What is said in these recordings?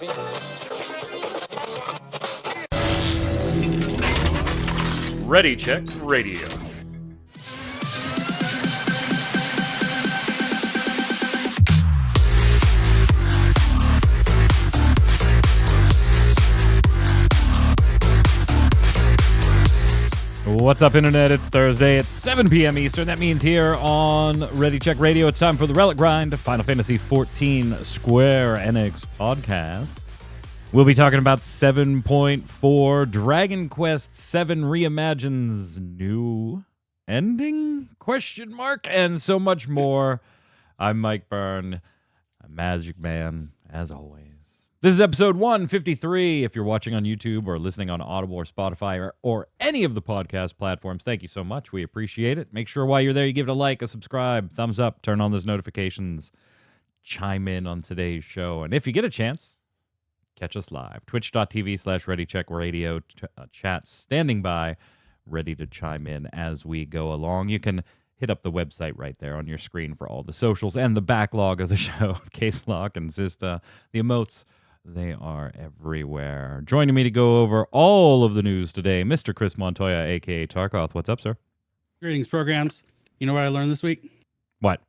Ready Check Radio. What's up, Internet? It's Thursday. It's 7 p.m. Eastern. That means here on Ready Check Radio, it's time for the Relic Grind, Final Fantasy XIV Square Enix podcast. We'll be talking about 7.4 Dragon Quest VII Reimagine's new ending? ? And so much more. I'm Mike Byrne, a Magic Man, as always. This is episode 153. If you're watching on YouTube or listening on Audible or Spotify or any of the podcast platforms, thank you so much. We appreciate it. Make sure while you're there, you give it a like, a subscribe, thumbs up, turn on those notifications, chime in on today's show. And if you get a chance, catch us live. Twitch.tv/ReadyCheckRadio. Chat standing by, ready to chime in as we go along. You can hit up the website right there on your screen for all the socials and the backlog of the show. Case Lock and Zista, the emotes, they are everywhere. Joining me to go over all of the news today, Mr. Chris Montoya, a.k.a. Tarkoth. What's up, sir? Greetings, programs. You know what I learned this week? What?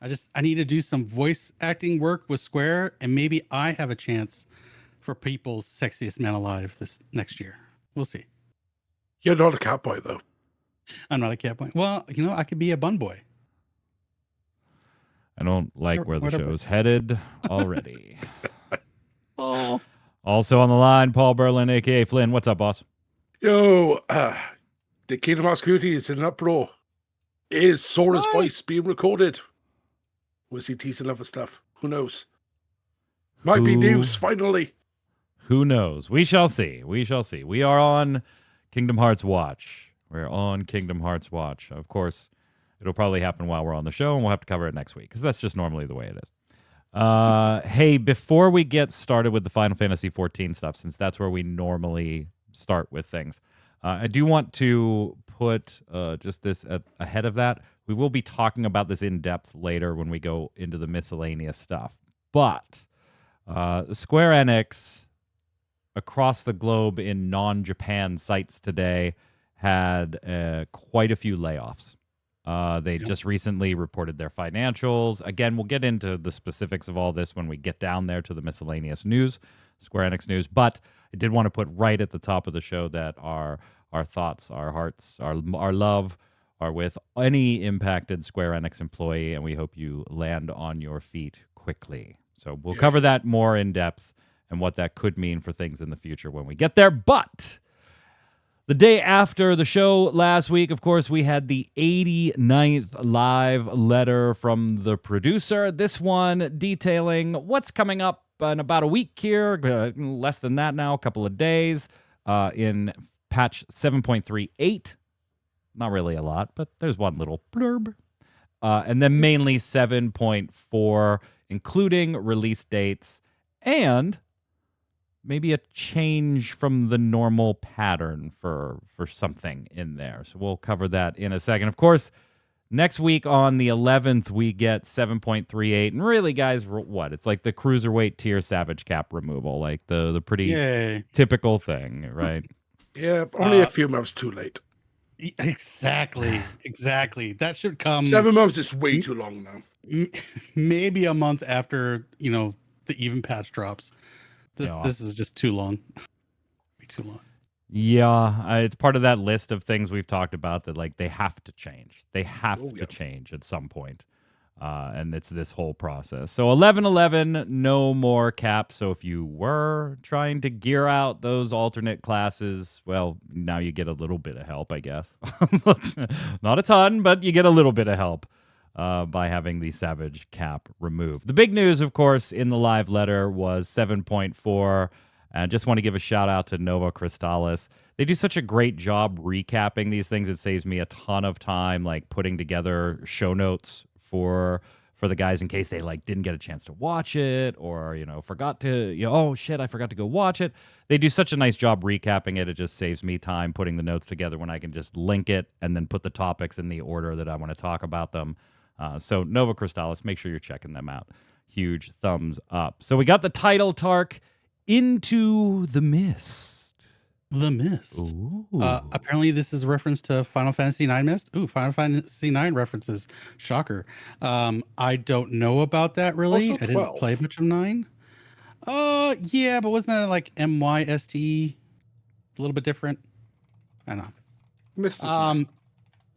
I need to do some voice acting work with Square, and maybe I have a chance for People's Sexiest Man Alive this next year. We'll see. You're not a cat boy, though. I'm not a cat boy. Well, you know, I could be a bun boy. I don't like where the show's headed already. Oh. Also on the line, Paul Berlin, a.k.a. Flynn. What's up, boss? Yo, the Kingdom Hearts community is in an uproar. Is Sora's voice being recorded? Was he teasing other stuff? Who knows? Might be news, finally. Who knows? We shall see. We shall see. We are on Kingdom Hearts Watch. We're on Kingdom Hearts Watch. Of course, it'll probably happen while we're on the show, and we'll have to cover it next week, because that's just normally the way it is. Hey, before we get started with the Final Fantasy XIV stuff, since that's where we normally start with things, I do want to put just this ahead of that. We will be talking about this in depth later when we go into the miscellaneous stuff. But Square Enix, across the globe in non-Japan sites today, had quite a few layoffs. They just recently reported their financials. Again, we'll get into the specifics of all this when we get down there to the miscellaneous news, Square Enix news. But I did want to put right at the top of the show that our thoughts, our hearts, our love are with any impacted Square Enix employee, and we hope you land on your feet quickly. So we'll cover that more in depth and what that could mean for things in the future when we get there. But the day after the show last week, of course, we had the 89th live letter from the producer. This one detailing what's coming up in about a week here, less than that now, a couple of days, in patch 7.38. Not really a lot, but there's one little blurb. And then mainly 7.4, including release dates and maybe a change from the normal pattern for something in there. So we'll cover that in a second. Of course, next week on the 11th, we get 7.38. And really, guys, what? It's like the Cruiserweight tier Savage Cap removal, like the pretty typical thing, right? Yeah, only a few months too late. Exactly. That should come. 7 months is way too long now. Maybe a month after, the even patch drops. This is just too long. Way too long. Yeah, it's part of that list of things we've talked about that, like, they have to change. They have to change at some point. And it's this whole process. So 11.11, no more cap. So if you were trying to gear out those alternate classes, well, now you get a little bit of help, I guess. Not a ton, but you get a little bit of help by having the Savage cap removed. The big news, of course, in the live letter was 7.4. And I just want to give a shout out to Nova Crystallis. They do such a great job recapping these things. It saves me a ton of time, like putting together show notes for the guys in case they didn't get a chance to watch it or forgot to oh shit, I forgot to go watch it. They do such a nice job recapping it. It just saves me time putting the notes together when I can just link it and then put the topics in the order that I want to talk about them. So Nova Crystallis, make sure you're checking them out. Huge thumbs up. So we got the title, Tark. Into the Mist. The Mist. Ooh. Apparently, this is a reference to Final Fantasy IX Mist. Ooh, Final Fantasy IX references. Shocker. I don't know about that really. Also I didn't 12. play much of 9. Yeah, but wasn't that like MYST? A little bit different. I don't know. Missed this.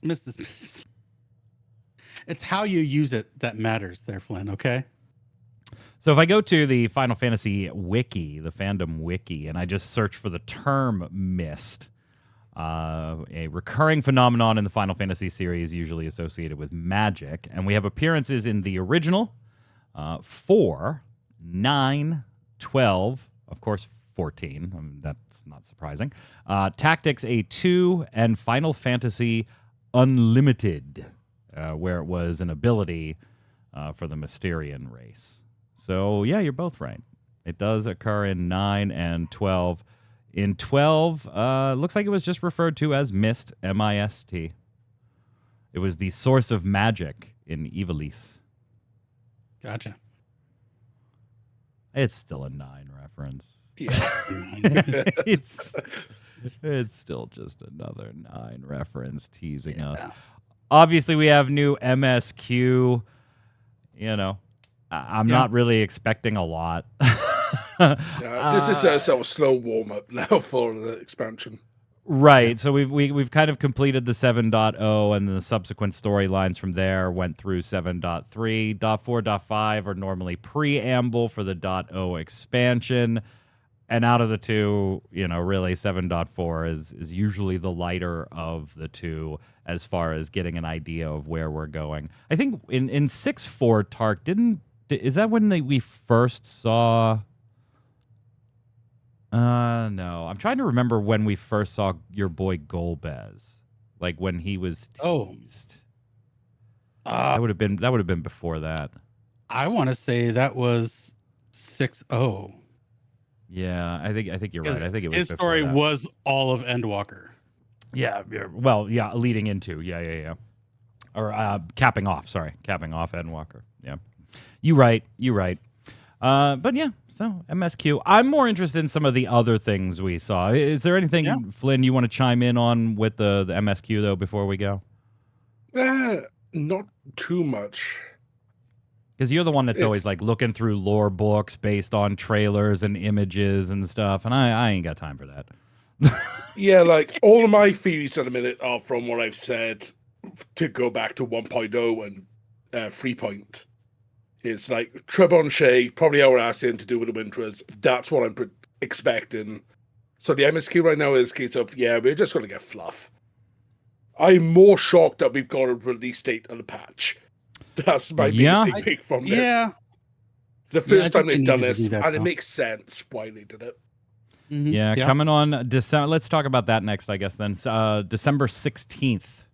Mist is Mist. It's how you use it that matters there, Flynn, okay? So if I go to the Final Fantasy wiki, the fandom wiki, and I just search for the term mist, a recurring phenomenon in the Final Fantasy series usually associated with magic, and we have appearances in the original, 4, 9, 12, of course 14, that's not surprising, Tactics A2, and Final Fantasy Unlimited, where it was an ability for the Mysterian race. So, yeah, you're both right. It does occur in 9 and 12. In 12, looks like it was just referred to as Mist, M-I-S-T. It was the source of magic in Ivalice. Gotcha. It's still a 9 reference. Yeah. It's still just another 9 reference teasing us. Yeah. Obviously, we have new MSQ. You know, I'm not really expecting a lot. This is a sort of slow warm up now for the expansion. Right. So we've kind of completed the 7.0 and the subsequent storylines from there went through 7.3. 4.5 are normally preamble for the .0 expansion. And out of the two, you know, really 7.4 is usually the lighter of the two as far as getting an idea of where we're going. I think in 6.4, Tark, is that when we first saw... no. I'm trying to remember when we first saw your boy Golbez. Like when he was teased. That would have been before that. I want to say that was 6.0. Yeah, I think you're right. I think it was his before story that. was all of Endwalker. Yeah, well, yeah, leading into. Yeah. Or capping off Endwalker. Yeah. You right. But yeah, so MSQ. I'm more interested in some of the other things we saw. Is there anything, Flynn, you want to chime in on with the MSQ, though, before we go? Not too much. Because you're the one that's always like looking through lore books based on trailers and images and stuff, and I ain't got time for that. Yeah, like all of my theories at the minute are from what I've said to go back to 1.0 and 3. It's like Trebuchet, probably our ass in to do with the Winters. That's what I'm expecting. So the MSQ right now is a case of, we're just going to get fluff. I'm more shocked that we've got a release date on the patch. That's my biggest pick from this. Yeah. The first time they've done do this, that, and it though. makes sense why they did it. Mm-hmm. Yeah, coming on December. Let's talk about that next, I guess, then. December 16th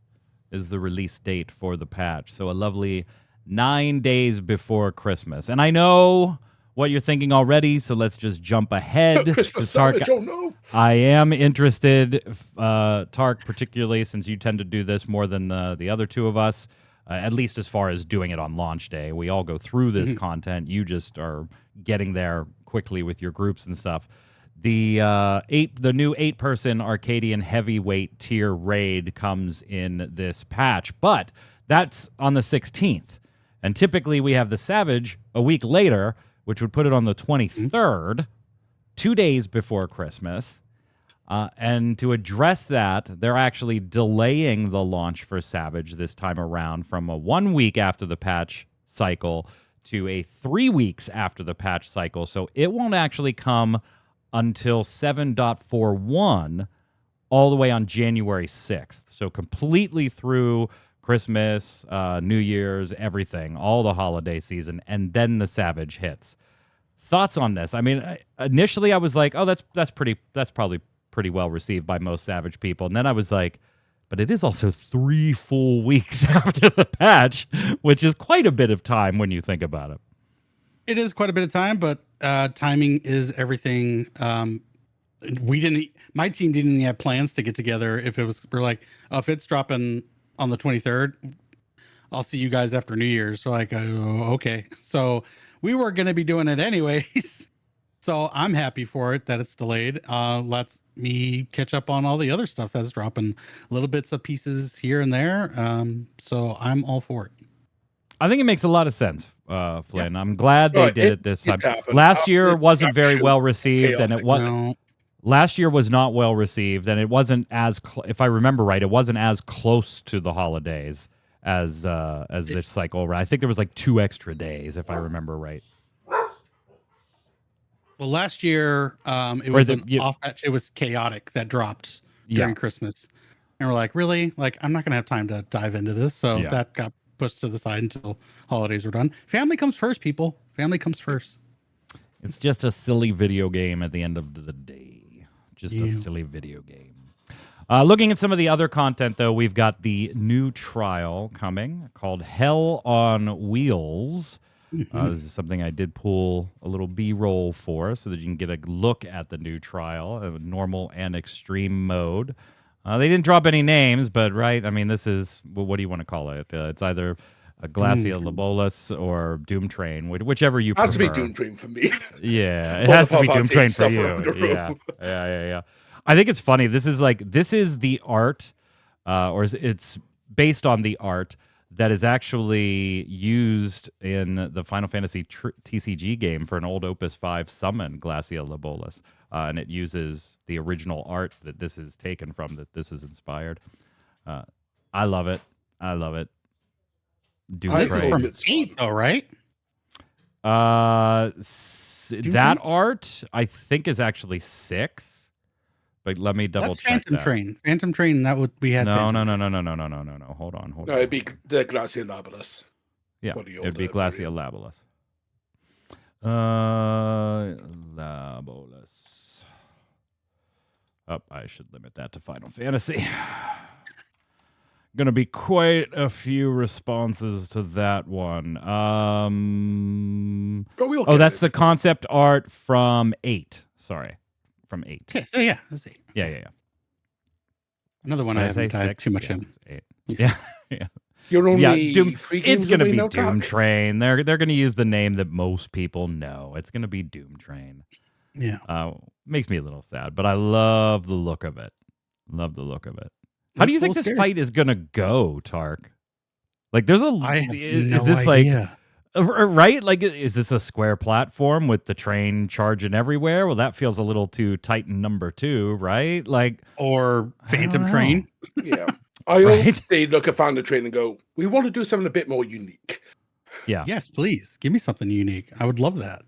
is the release date for the patch. So a lovely 9 days before Christmas. And I know what you're thinking already, so let's just jump ahead. Christmas Tark, sandwich, oh no. I am interested, Tark, particularly since you tend to do this more than the other two of us, at least as far as doing it on launch day. We all go through this content. You just are getting there quickly with your groups and stuff. The new 8-person Arcadian heavyweight tier raid comes in this patch, but that's on the 16th. And typically we have the Savage a week later, which would put it on the 23rd, 2 days before Christmas. And to address that, they're actually delaying the launch for Savage this time around from a 1 week after the patch cycle to a 3 weeks after the patch cycle. So it won't actually come until 7.41 all the way on January 6th. So completely through Christmas, New Year's, everything, all the holiday season, and then the Savage hits. Thoughts on this? I mean, initially I was like, oh, that's probably pretty well received by most Savage people. And then I was like, but it is also 3 full weeks after the patch, which is quite a bit of time when you think about it. It is quite a bit of time, but timing is everything. My team didn't even have plans to get together. We're like, oh, if it's dropping on the 23rd, I'll see you guys after New Year's. So like, okay. So we were going to be doing it anyways. So I'm happy for it that it's delayed. Lets me catch up on all the other stuff that's dropping, little bits of pieces here and there. So I'm all for it. I think it makes a lot of sense, Flynn. I'm glad they Right, did it this time. happened. Last year It's wasn't very actually well received, and it chaotic. was No, last year was not well received, and it wasn't as if I remember right, it wasn't as close to the holidays as this cycle. I think there was like 2 extra days, if I remember right. well, last year it Or was the- you- it was chaotic that dropped during Yeah. Christmas, and we're like, really? Like, I'm not gonna have time to dive into this, so Yeah. that got pushed to the side until holidays were done. Family comes first, people. Family comes first. It's just a silly video game at the end of the day. Just a Yeah. silly video game. Looking at some of the other content, though, we've got the new trial coming called Hell on Wheels. This is something I did pull a little B-roll for so that you can get a look at the new trial, normal and extreme mode. They didn't drop any names, but right, I mean, this is, well, what do you want to call it? It's either a Glacia Lobolis or Doom Train, whichever you prefer. Has to be Doom Train for me. Yeah, it All has the to be pop-up Doom Train tape for stuff you. around the room. Yeah. I think it's funny. This is the art, it's based on the art that is actually used in the Final Fantasy TCG game for an old Opus 5 summon, Glacia Lobolis. And it uses the original art that this is taken from, that this is inspired. I love it. Doom I This is think from it's 8, fun. though, right? That art, I think, is actually 6. But let me double That's check Phantom that. Train. Phantom Train. That would we had. No. Phantom Train. No. Hold on. No, it'd be the Glacia Labolis. Yeah, for the it'd be older Glacia Labolis. Labolis. Oh, I should limit that to Final Fantasy. Gonna be quite a few responses to that one. But we'll Oh, get that's it. the concept art from 8. Sorry, from 8. Okay, so yeah, that's 8. Yeah. Another one Did I I say haven't dived 6? too much Yeah, in. it's 8. Yeah. You're only Yeah, Doom. 3 games It's gonna away be now, Doom Tack. Train. They're gonna use the name that most people know. It's gonna be Doom Train. Yeah. Makes me a little sad, but I love the look of it. How do you think Looks this a little fight is gonna go, Tark? Like, there's a. I have is no this idea. right? Like, is this a square platform with the train charging everywhere? Well, that feels a little too Titan number 2, right? Like, Or I don't Phantom know. Train. Yeah. I Right? hope they look at Found the Train and go, we want to do something a bit more unique. Yeah. Yes, please give me something unique. I would love that.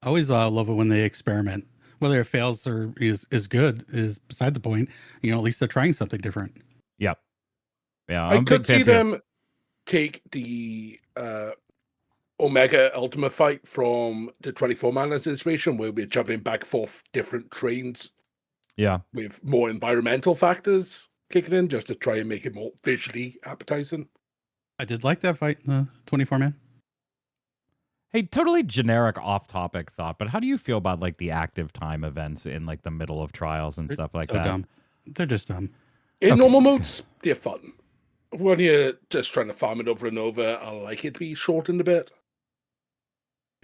I always love it when they experiment. Whether it fails or is good is beside the point. You know, at least they're trying something different. Yep. Yeah. I I'm a could big fan see too. them take the Omega Ultimate fight from the 24-man situation, where we're jumping back and forth different trains Yeah. with more environmental factors kicking in, just to try and make it more visually appetizing. I did like that fight in the 24-man. Hey, totally generic off-topic thought, but how do you feel about like the active time events in like the middle of trials and stuff like So that? dumb. They're just dumb. In Okay. normal modes, they're fun. When you're just trying to farm it over and over, I like it to be shortened a bit.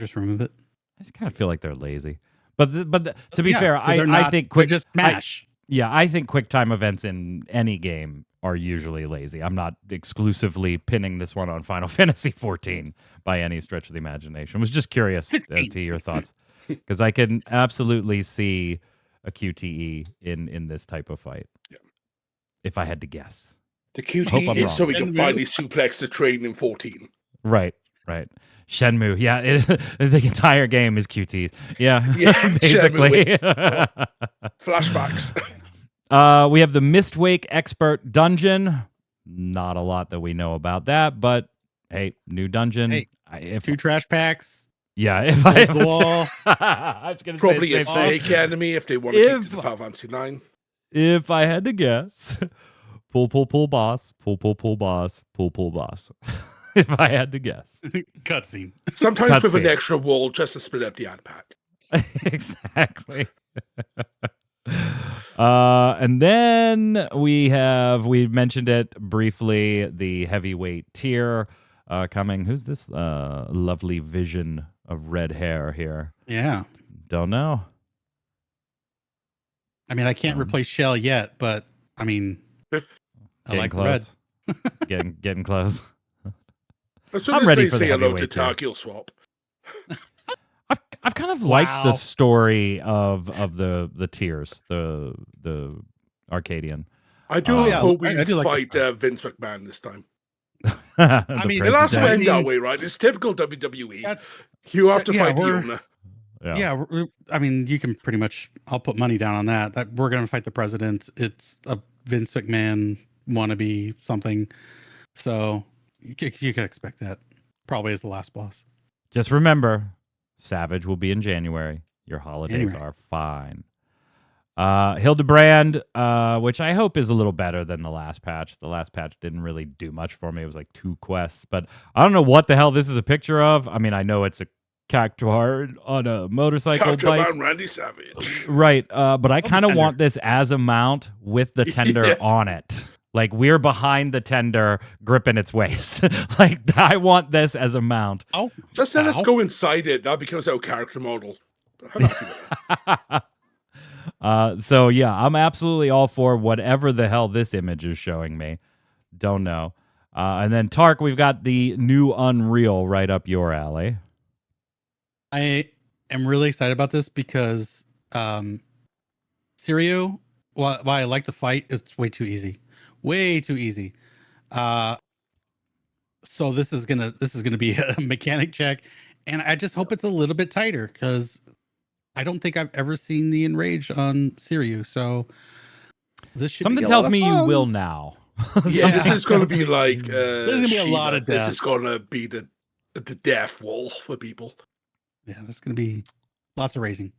Just remove it. I just kind of feel like they're lazy. But to be Yeah, fair, 'cause they're I not- think they're quick just mash. I think quick time events in any game are usually lazy. I'm not exclusively pinning this one on Final Fantasy XIV by any stretch of the imagination. I was just curious as 16. to your thoughts, because I can absolutely see a QTE in this type of fight. Yeah. If I had to guess. The hope I'm QT is wrong. so we can Shenmue. finally suplex the train in 14. Right. Shenmue, yeah, the entire game is QTs. Yeah, Yeah, basically. Flashbacks. We have the Mistwake Expert Dungeon. Not a lot that we know about that, but hey, new dungeon. Hey, If 2 trash packs. if I the was, wall. I was gonna Probably say a the same thing. snake enemy if they want to keep If- to the Final Fantasy 9. If I had to guess, pull boss, pull boss, pull boss. If I had to guess. Cutscene. Sometimes with an Cutscene. extra wall just to split up the ad pack. Exactly. And then we mentioned it briefly, the heavyweight tier coming. Who's this lovely vision of red hair here? Yeah. Don't know. I mean, I can't replace Shell yet, but I mean, I Getting like the red. close. getting close. As soon I'm as ready they for the say hello to heavyweight too. Tark, you'll swap. I've kind of liked the Wow. story of the tiers, the Arcadian. I do yeah, hope I we do like fight the- Vince McMahon this time. I mean, It has to I end that mean- way, right? It's typical WWE. That- You have to yeah, fight the we're- owner. Yeah. I mean, you can pretty much. I'll put money down on that we're going to fight the president. It's a Vince McMahon wannabe something, so you can expect that. Probably as the last boss. Just remember, Savage will be in January. Your holidays January. are fine. Hildebrand, which I hope is a little better than the last patch. The last patch didn't really do much for me. It was like 2 quests, but I don't know what the hell this is a picture of. I mean, I know it's a cactuar on a motorcycle Capture bike. Man Randy Savage. Right, but I kind of tender. want this as a mount with the tender Yeah. on it. Like we're behind the tender, gripping its waist. Like I want this as a mount. Oh, Just let us ow. go inside it. That becomes our character model. I'm happy with that. So yeah, I'm absolutely all for whatever the hell this image is showing me. Don't know. And then Tark, we've got the new Unreal right up your alley. I am really excited about this because Sirio, while I like the fight, it's way too easy. Way too easy. So this is gonna be a mechanic check, and I just hope it's a little bit tighter because I don't think I've ever seen the enrage on Sirio. So this should Something be a tells lot of me you fun. will now. Yeah, this is going to be like There's gonna be a lot of This deaths. is going to be the death wall for people. Yeah, there's gonna be lots of raising.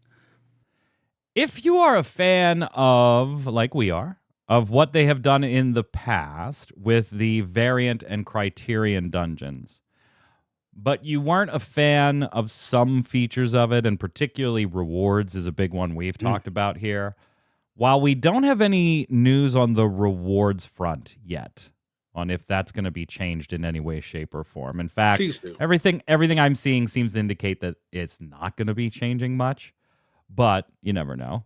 If you are a fan of, like we are, of what they have done in the past with the variant and criterion dungeons, but you weren't a fan of some features of it, and particularly rewards is a big one we've talked about here. While we don't have any news on the rewards front yet, on if that's going to be changed in any way, shape, or form. In fact, Please do. everything I'm seeing seems to indicate that it's not going to be changing much, but you never know.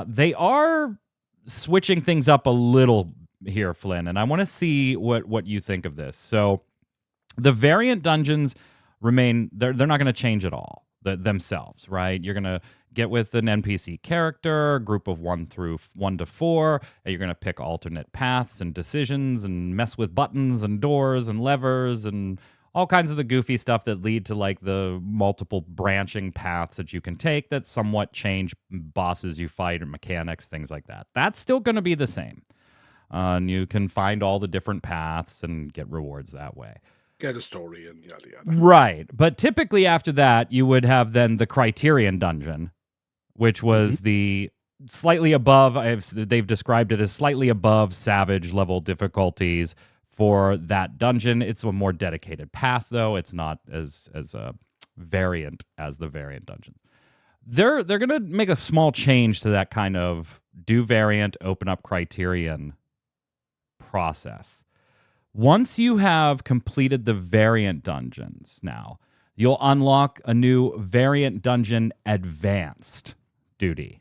They are switching things up a little here, Flynn, and I want to see what you think of this. So the variant dungeons remain, they're not going to change at all themselves, right? You're going to get with an NPC character, a group of 1 to 4, and you're going to pick alternate paths and decisions and mess with buttons and doors and levers and all kinds of the goofy stuff that lead to like the multiple branching paths that you can take that somewhat change bosses you fight or mechanics, things like that. That's still going to be the same. And you can find all the different paths and get rewards that way. Get a story and yada yada. Right. But typically after that, you would have then the Criterion dungeon, which was the slightly above, they've described it as slightly above Savage level difficulties for that dungeon. It's a more dedicated path, though. It's not as variant as the variant dungeons. They're going to make a small change to that kind of do variant, open up Criterion process. Once you have completed the variant dungeons now, you'll unlock a new variant dungeon advanced duty.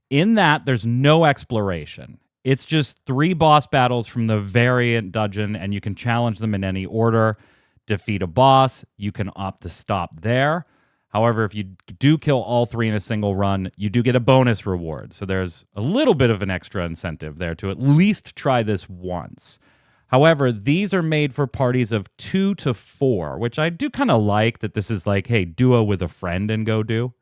In that, there's no exploration. It's just 3 boss battles from the variant dungeon, and you can challenge them in any order. Defeat a boss, you can opt to stop there. However, if you do kill all 3 in a single run, you do get a bonus reward. So there's a little bit of an extra incentive there to at least try this once. However, these are made for parties of 2 to 4, which I do kind of like that this is like, hey, duo with a friend and go do.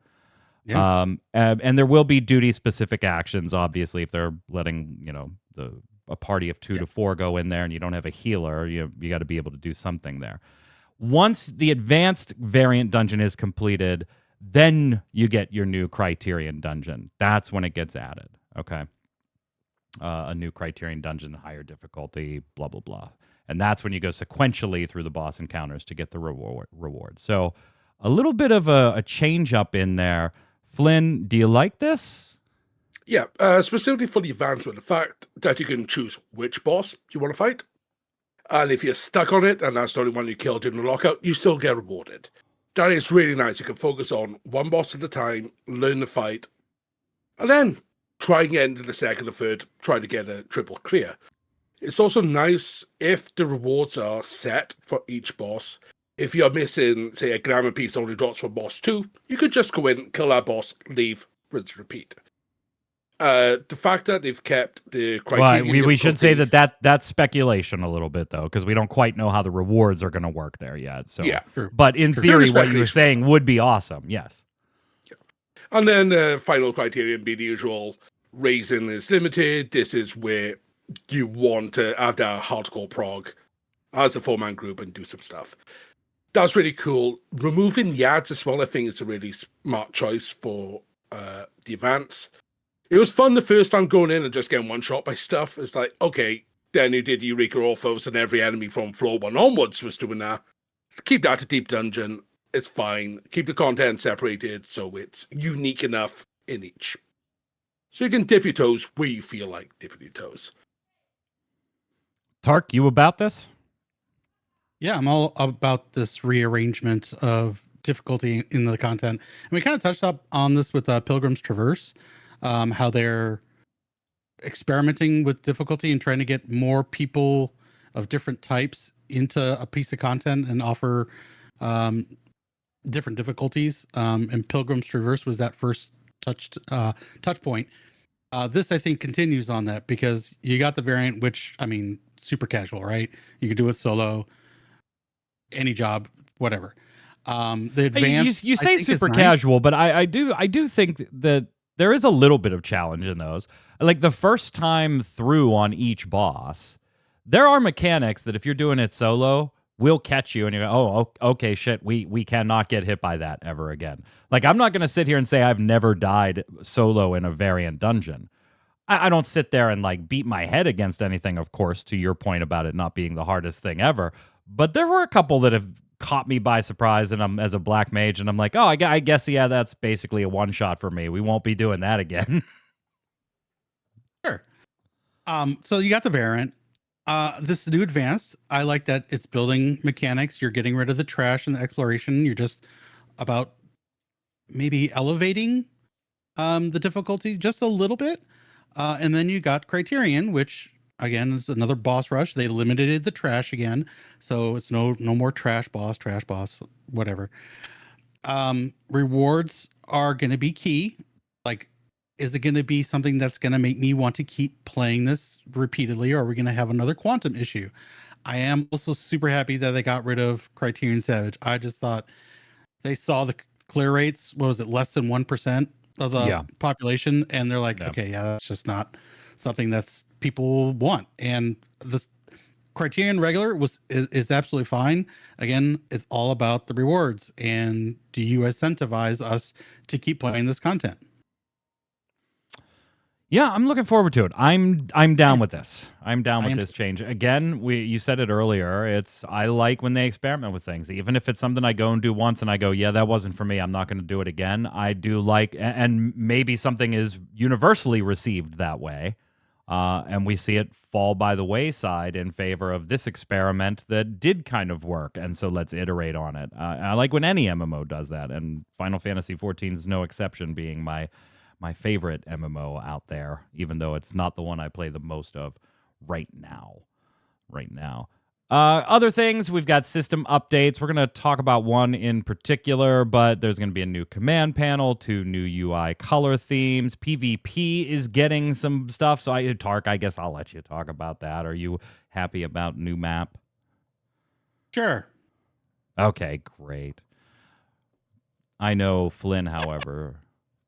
Yeah. And there will be duty-specific actions, obviously, if they're letting, a party of 2 to 4 go in there and you don't have a healer, you got to be able to do something there. Once the advanced variant dungeon is completed, then you get your new Criterion dungeon. That's when it gets added, okay? A new Criterion dungeon, higher difficulty, blah, blah, blah. And that's when you go sequentially through the boss encounters to get the reward. So a little bit of a change up in there. Flynn, do you like this? Yeah, specifically for the advancement, the fact that you can choose which boss you want to fight. And if you're stuck on it, and that's the only one you killed in the lockout, you still get rewarded. that is really nice. You can focus on one boss at a time, learn the fight, and then try and get into the second or third, try to get a triple clear. It's also nice if the rewards are set for each boss. If you're missing, say, a glamour piece only drops from boss 2, you could just go in, kill that boss, leave, rinse, repeat. The fact that they've kept the criteria... Well, we should say that's speculation a little bit, though, because we don't quite know how the rewards are going to work there yet. So, yeah. But in theory, what you were saying would be awesome, yes. Yeah. And then the final criterion being the usual, raising is limited. This is where you want to have that hardcore prog as a 4-man group and do some stuff. That's really cool. Removing the ads as well, I think, is a really smart choice for the advance. It was fun the first time going in and just getting one shot by stuff. It's like, okay, then you did Eureka Orphos and every enemy from floor 1 onwards was doing that. Keep that to Deep Dungeon. It's fine. Keep the content separated so it's unique enough in each. So you can dip your toes where you feel like dipping your toes. Tark, you about this? Yeah, I'm all about this rearrangement of difficulty in the content. And we kind of touched up on this with Pilgrim's Traverse, how they're experimenting with difficulty and trying to get more people of different types into a piece of content and offer different difficulties. And Pilgrim's Traverse was that first touch point. This, I think, continues on that because you got the variant, which, I mean, super casual, right? You can do it solo, any job, whatever. The advanced, you say super casual, but I do think that there is a little bit of challenge in those. Like the first time through on each boss, there are mechanics that if you're doing it solo, will catch you and you go, oh, okay, shit, we cannot get hit by that ever again. Like, I'm not going to sit here and say I've never died solo in a variant dungeon. I don't sit there and like beat my head against anything, of course, to your point about it not being the hardest thing ever. But there were a couple that have caught me by surprise and I'm as a black mage and I'm like, oh, I guess, yeah, that's basically a one shot for me. We won't be doing that again. Sure. So you got the variant. This new advanced, I like that it's building mechanics. You're getting rid of the trash and the exploration. You're just about maybe elevating the difficulty just a little bit. And then you got Criterion, which again is another boss rush. They limited the trash again, so it's no more trash boss, whatever. Rewards are going to be key. Like, is it going to be something that's going to make me want to keep playing this repeatedly, or are we going to have another quantum issue? I am also super happy that they got rid of Criterion Savage. I just thought they saw the clear rates. What was it, less than 1% of the population? And they're like, okay, yeah, that's just not something that's people want. And the Criterion regular is absolutely fine. Again, it's all about the rewards. And do you incentivize us to keep playing this content? Yeah, I'm looking forward to it. I'm down with this. I'm down with this change. Again, you said it earlier. I like when they experiment with things. Even if it's something I go and do once and I go, yeah, that wasn't for me, I'm not going to do it again. I do like, and maybe something is universally received that way. And we see it fall by the wayside in favor of this experiment that did kind of work. And so let's iterate on it. I like when any MMO does that. And Final Fantasy XIV is no exception, being my favorite MMO out there, even though it's not the one I play the most of right now. Other things, we've got system updates. We're going to talk about one in particular, but there's going to be a new command panel, 2 new UI color themes. PvP is getting some stuff. So, Tark, I guess I'll let you talk about that. Are you happy about new map? Sure. Okay, great. I know Flynn, however,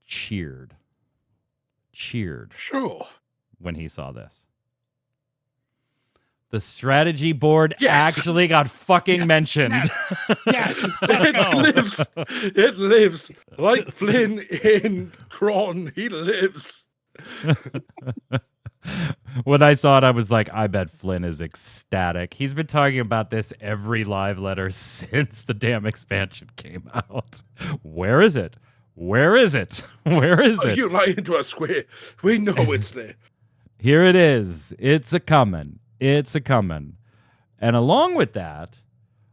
cheered Sure. when he saw this. The strategy board actually got fucking mentioned. Yes. It lives like Flynn in Cron. He lives. When I saw it, I was like, I bet Flynn is ecstatic. He's been talking about this every live letter since the damn expansion came out. Where is it? Where is it? Where is it? You lie into a square. We know it's there. Here it is. It's a coming. And along with that,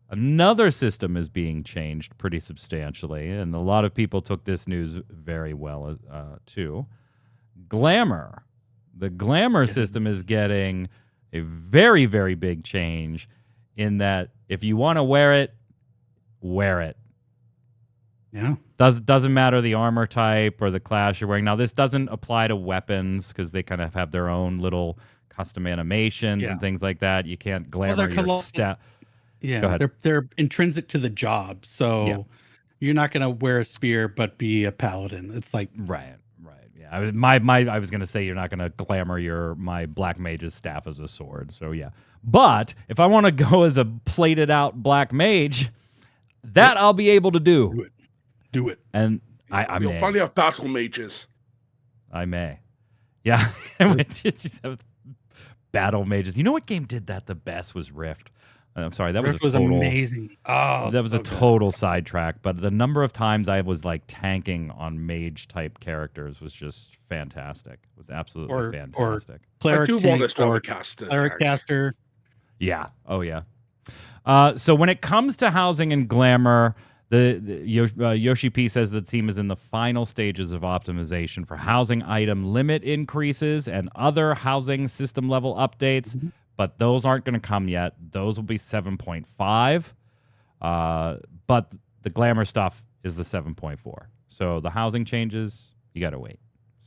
Another system is being changed pretty substantially, and a lot of people took this news very well, too. Glamour. The glamour system is getting a very, very big change in that if you want to wear it, wear it. Yeah. Doesn't matter the armor type or the class you're wearing. Now, this doesn't apply to weapons because they kind of have their own little custom animations and things like that. You can't glamour your stat. Yeah, they're intrinsic to the job. So you're not going to wear a spear but be a paladin. It's like right. Yeah, I was going to say you're not going to glamour my black mage's staff as a sword. So yeah, but if I want to go as a plated out black mage, that I'll be able to do. Do it. And I You'll may. finally have battle mages. I may. Yeah. Battle mages. You know what game did that the best was Rift. I'm sorry, that Rift was a total, amazing. Oh, that was a total sidetrack. But the number of times I was like tanking on mage type characters was just fantastic. It was absolutely fantastic. Cleric I do want to or caster. cleric caster. Yeah. Oh yeah. So when it comes to housing and glamour, Yoshi P says the team is in the final stages of optimization for housing item limit increases and other housing system level updates. Mm-hmm. But those aren't going to come yet. Those will be 7.5. But the glamour stuff is the 7.4. So the housing changes, you got to wait.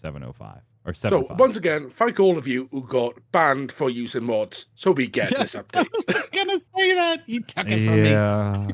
7.05 or 7.5. So once again, thank all of you who got banned for using mods. So we get this update. I was going to say that. You took it from me. Yeah.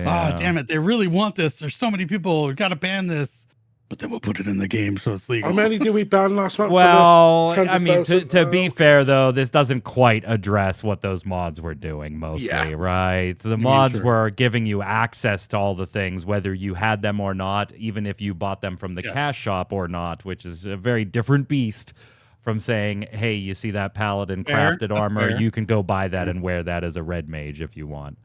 Oh, damn it. They really want this. There's so many people. Got to ban this. But then we'll put it in the game so it's legal. How many did we ban last month? Well, for this? I mean, to be fair, though, this doesn't quite address what those mods were doing mostly, right? So the mods were giving you access to all the things, whether you had them or not, even if you bought them from the cash shop or not, which is a very different beast from saying, hey, you see that paladin crafted armor? You can go buy that and wear that as a red mage if you want.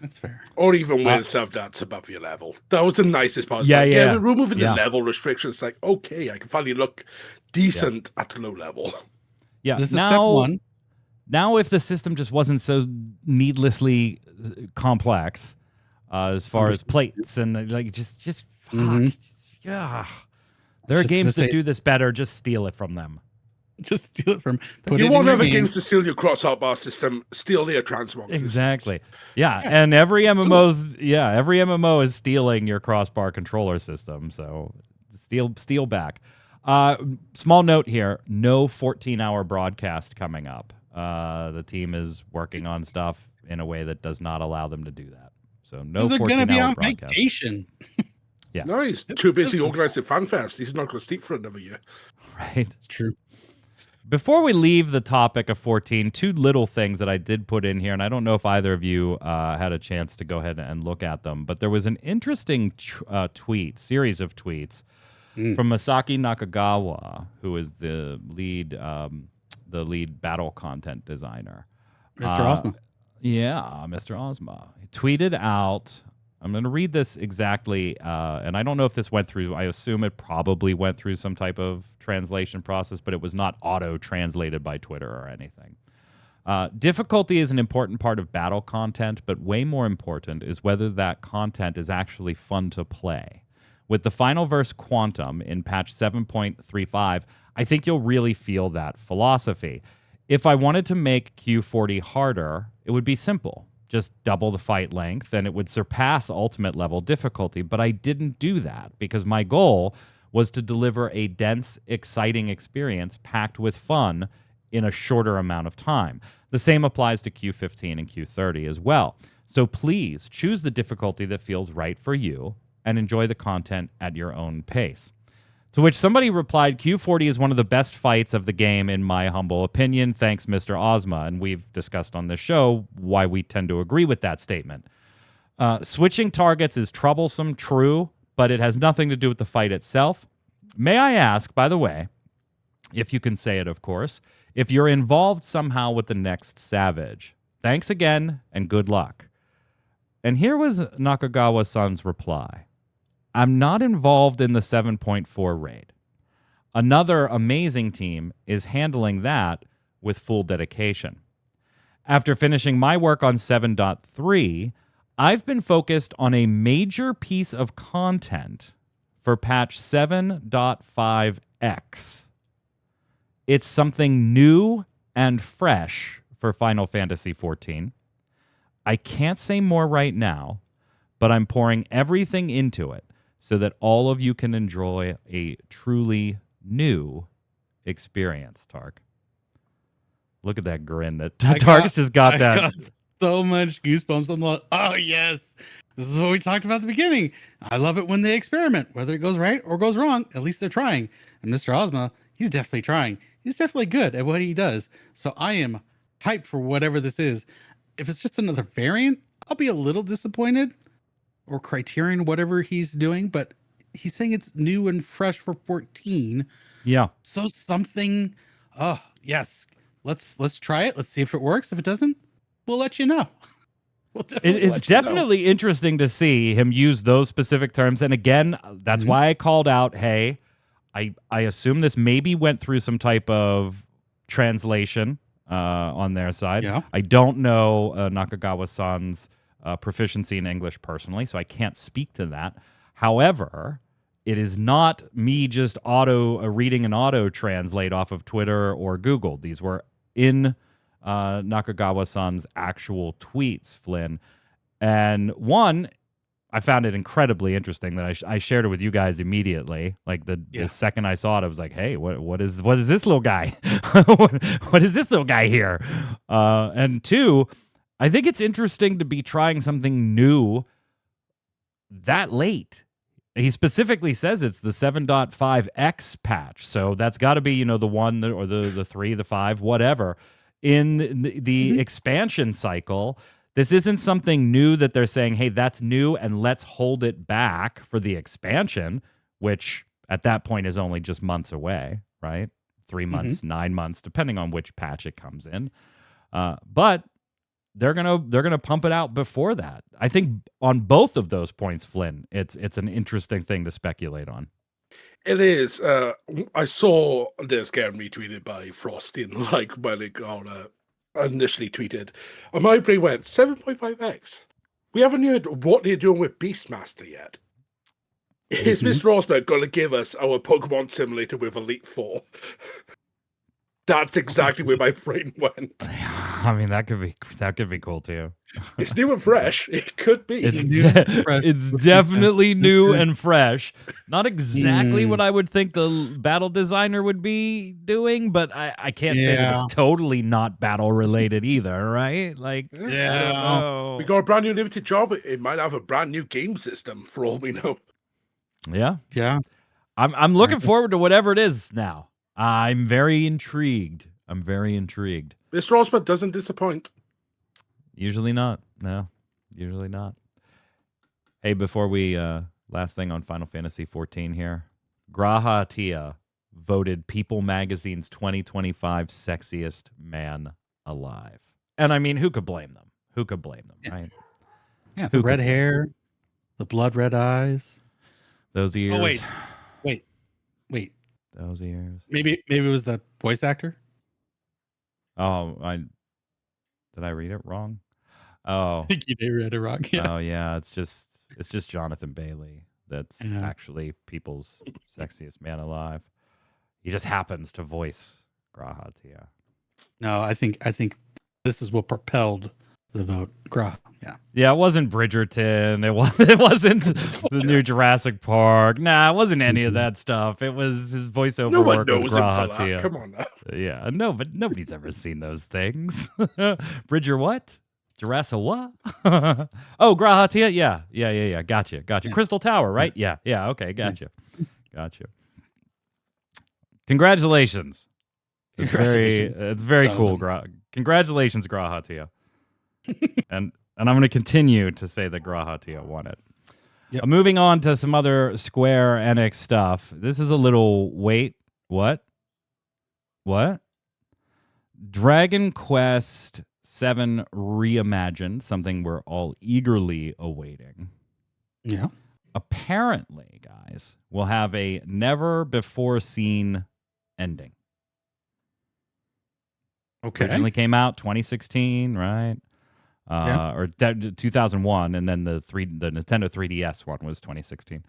That's fair. Or even wear stuff that's above your level. That was the nicest part. It's we're removing the level restrictions. Like, okay, I can finally look decent at the low level. Yeah. This is step one. Now, if the system just wasn't so needlessly complex as far as plates and like just fuck, there are games that do this better. Just steal it from them. Just steal it from. You want other games to steal your cross-out bar system, steal their transmog Exactly. Yeah, and every MMO is stealing your crossbar controller system. So steal back. Small note here: no 14-hour broadcast coming up. The team is working on stuff in a way that does not allow them to do that. So no 14-hour broadcast. Vacation. Yeah. No, he's too busy organizing FanFest. He's not going to sleep for another year. Right. It's true. Before we leave the topic of 14, two little things that I did put in here, and I don't know if either of you had a chance to go ahead and look at them, but there was an interesting series of tweets from Masaki Nakagawa, who is the lead battle content designer. Mr. Ozma. Yeah, Mr. Ozma. He tweeted out, I'm going to read this exactly, and I don't know if this went through, I assume it probably went through some type of translation process, but it was not auto-translated by Twitter or anything. Difficulty is an important part of battle content, but way more important is whether that content is actually fun to play. With the final verse Quantum in patch 7.35, I think you'll really feel that philosophy. If I wanted to make Q40 harder, it would be simple. Just double the fight length, and it would surpass ultimate level difficulty. But I didn't do that because my goal was to deliver a dense, exciting experience packed with fun in a shorter amount of time. The same applies to Q15 and Q30 as well. So please choose the difficulty that feels right for you and enjoy the content at your own pace. To which somebody replied, Q40 is one of the best fights of the game, in my humble opinion. Thanks, Mr. Ozma. And we've discussed on this show why we tend to agree with that statement. Switching targets is troublesome, true, but it has nothing to do with the fight itself. May I ask, by the way, if you can say it, of course, if you're involved somehow with the next Savage? Thanks again, and good luck. And here was Nakagawa-san's reply. I'm not involved in the 7.4 raid. Another amazing team is handling that with full dedication. After finishing my work on 7.3, I've been focused on a major piece of content for patch 7.5x. It's something new and fresh for Final Fantasy XIV. I can't say more right now, but I'm pouring everything into it so that all of you can enjoy a truly new experience, Tark. Look at that grin that Tark's just got that. Got so much goosebumps. I'm like, oh, yes. This is what we talked about at the beginning. I love it when they experiment, whether it goes right or goes wrong. At least they're trying. And Mr. Ozma, he's definitely trying. He's definitely good at what he does. So I am hyped for whatever this is. If it's just another variant, I'll be a little disappointed, or Criterion, whatever he's doing. But he's saying it's new and fresh for 14. Yeah. So something, oh, yes. Let's try it. Let's see if it works. If it doesn't, we'll let you know. It's definitely interesting to see him use those specific terms. And again, that's why I called out, hey, I assume this maybe went through some type of translation on their side. Yeah. I don't know Nakagawa-san's proficiency in English personally, so I can't speak to that. However, it is not me just reading an auto translate off of Twitter or Google. These were in Nakagawa-san's actual tweets, Flynn. And one, I found it incredibly interesting that I shared it with you guys immediately. Like the second I saw it, I was like, hey, what is this little guy? what is this little guy here? And two, I think it's interesting to be trying something new that late. He specifically says it's the 7.5x patch. So that's got to be, the 1 or the 3, the 5, whatever. In the expansion cycle, this isn't something new that they're saying, hey, that's new and let's hold it back for the expansion, which at that point is only just months away, right? 3 months, 9 months, depending on which patch it comes in. But they're gonna pump it out before that. I think on both of those points, Flynn, it's an interesting thing to speculate on. It is. I saw this getting retweeted by Frosty and when it got initially tweeted. And my brain went 7.5x. We haven't heard what they're doing with Beastmaster yet. Is Mr. Rosberg going to give us our Pokemon simulator with Elite Four? That's exactly where my brain went. I mean, that could be cool too. It's new and fresh. It could be. It's definitely new and fresh. Not exactly what I would think the battle designer would be doing, but I can't say that it's totally not battle related either, right? Like, we got a brand new limited job. It might have a brand new game system for all we know. Yeah. I'm looking forward to whatever it is now. I'm very intrigued. Mr. Osborne doesn't disappoint. Usually not. No, usually not. Hey, before we, last thing on Final Fantasy XIV here. Graha Tia voted People Magazine's 2025 sexiest man alive. And I mean, who could blame them? Right? Yeah, the red hair, the blood red eyes. Those ears. Oh, wait. Those ears. Maybe it was the voice actor. Oh, did I read it wrong? Oh, I think you did read it wrong. Yeah. Oh yeah, it's just Jonathan Bailey that's actually people's sexiest man alive. He just happens to voice Graha Tia. No, I think this is what propelled the vote. Graha. Yeah, it wasn't Bridgerton. It wasn't the new Jurassic Park. Nah, it wasn't any of that stuff. It was his voiceover No one work knows with him Graha for that. Tia. Come on now. Yeah, no, but nobody's ever seen those things. Bridger what? Jurassic what? Oh, Graha Tia? Yeah. Gotcha. Yeah. Crystal Tower, right? Yeah. Okay, gotcha. Congratulations. It's very cool. Congratulations, Graha Tia. and I'm going to continue to say that Graha Tia won it. Yep. Moving on to some other Square Enix stuff. This is a little what? Dragon Quest VII Reimagined, something we're all eagerly awaiting. Yeah. Apparently, guys, will have a never before seen ending. Okay. Originally came out 2016, right? Yeah. Or 2001, and then the Nintendo 3DS one was 2016.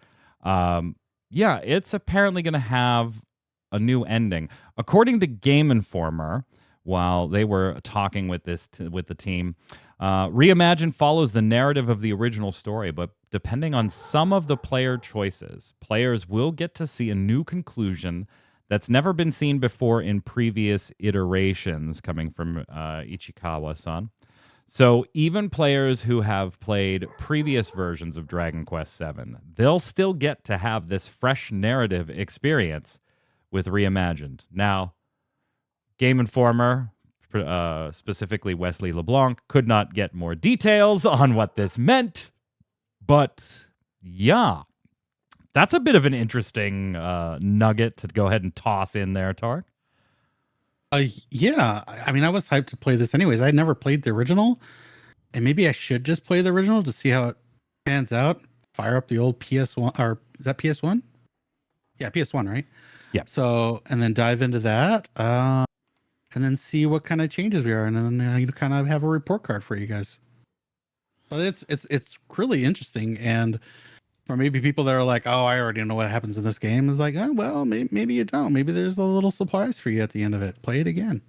Yeah, it's apparently going to have a new ending, according to Game Informer. While they were talking with with the team, Reimagined follows the narrative of the original story, but depending on some of the player choices, players will get to see a new conclusion that's never been seen before in previous iterations, coming from Ichikawa-san. So even players who have played previous versions of Dragon Quest VII, they'll still get to have this fresh narrative experience with Reimagined. Now, Game Informer, specifically Wesley LeBlanc, could not get more details on what this meant, but yeah, that's a bit of an interesting nugget to go ahead and toss in there, Tark. Yeah. I mean, I was hyped to play this anyways. I never played the original, and maybe I should just play the original to see how it pans out. Fire up the old PS1, or is that PS1? Yeah, PS1, right? Yeah. So, and then dive into that, and then see what kind of changes we are, and then kind of have a report card for you guys. But it's really interesting, and for maybe people that are like, oh, I already know what happens in this game, is like, oh, well, maybe you don't. Maybe there's a little surprise for you at the end of it. Play it again.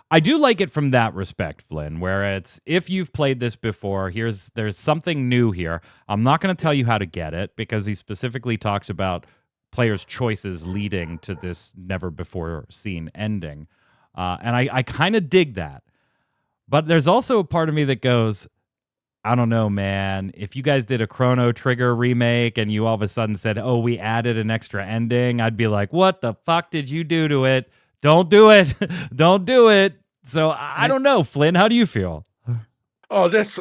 I do like it from that respect, Flynn, where it's, if you've played this before, there's something new here. I'm not going to tell you how to get it, because he specifically talks about players' choices leading to this never before seen ending. And I kind of dig that. But there's also a part of me that goes, I don't know, man. If you guys did a Chrono Trigger remake and you all of a sudden said, oh, we added an extra ending, I'd be like, what the fuck did you do to it? Don't do it. Don't do it. So I don't know, Flynn. How do you feel? Oh, that's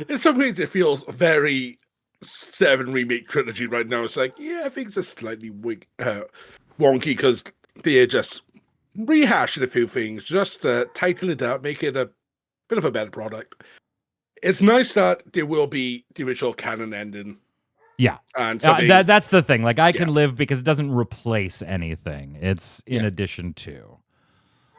in some ways it feels very 7 remake trilogy right now. It's like, yeah, things are slightly wonky because they're just rehashing a few things, just tighten it out, make it a bit of a better product. It's nice that there will be the original canon ending. Yeah. And that's the thing. Like, I can live because it doesn't replace anything. It's in addition to.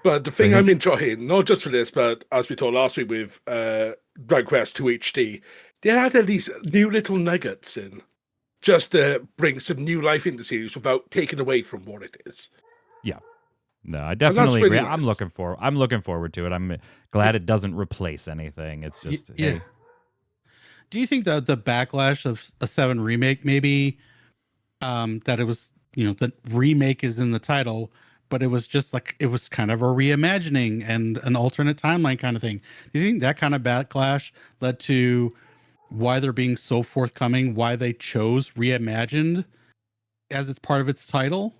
But the thing I'm enjoying, not just for this, but as we talked last week with Dragon Quest 2 HD, they added these new little nuggets in just to bring some new life into the series without taking away from what it is. Yeah. No, I definitely agree. Nice. I'm looking forward to it. I'm glad it doesn't replace anything. It's just yeah. Hey. Do you think that the backlash of a 7 remake, maybe that it was, the remake is in the title, but it was just like, it was kind of a reimagining and an alternate timeline kind of thing? Do you think that kind of backlash led to why they're being so forthcoming, why they chose Reimagined as it's part of its title?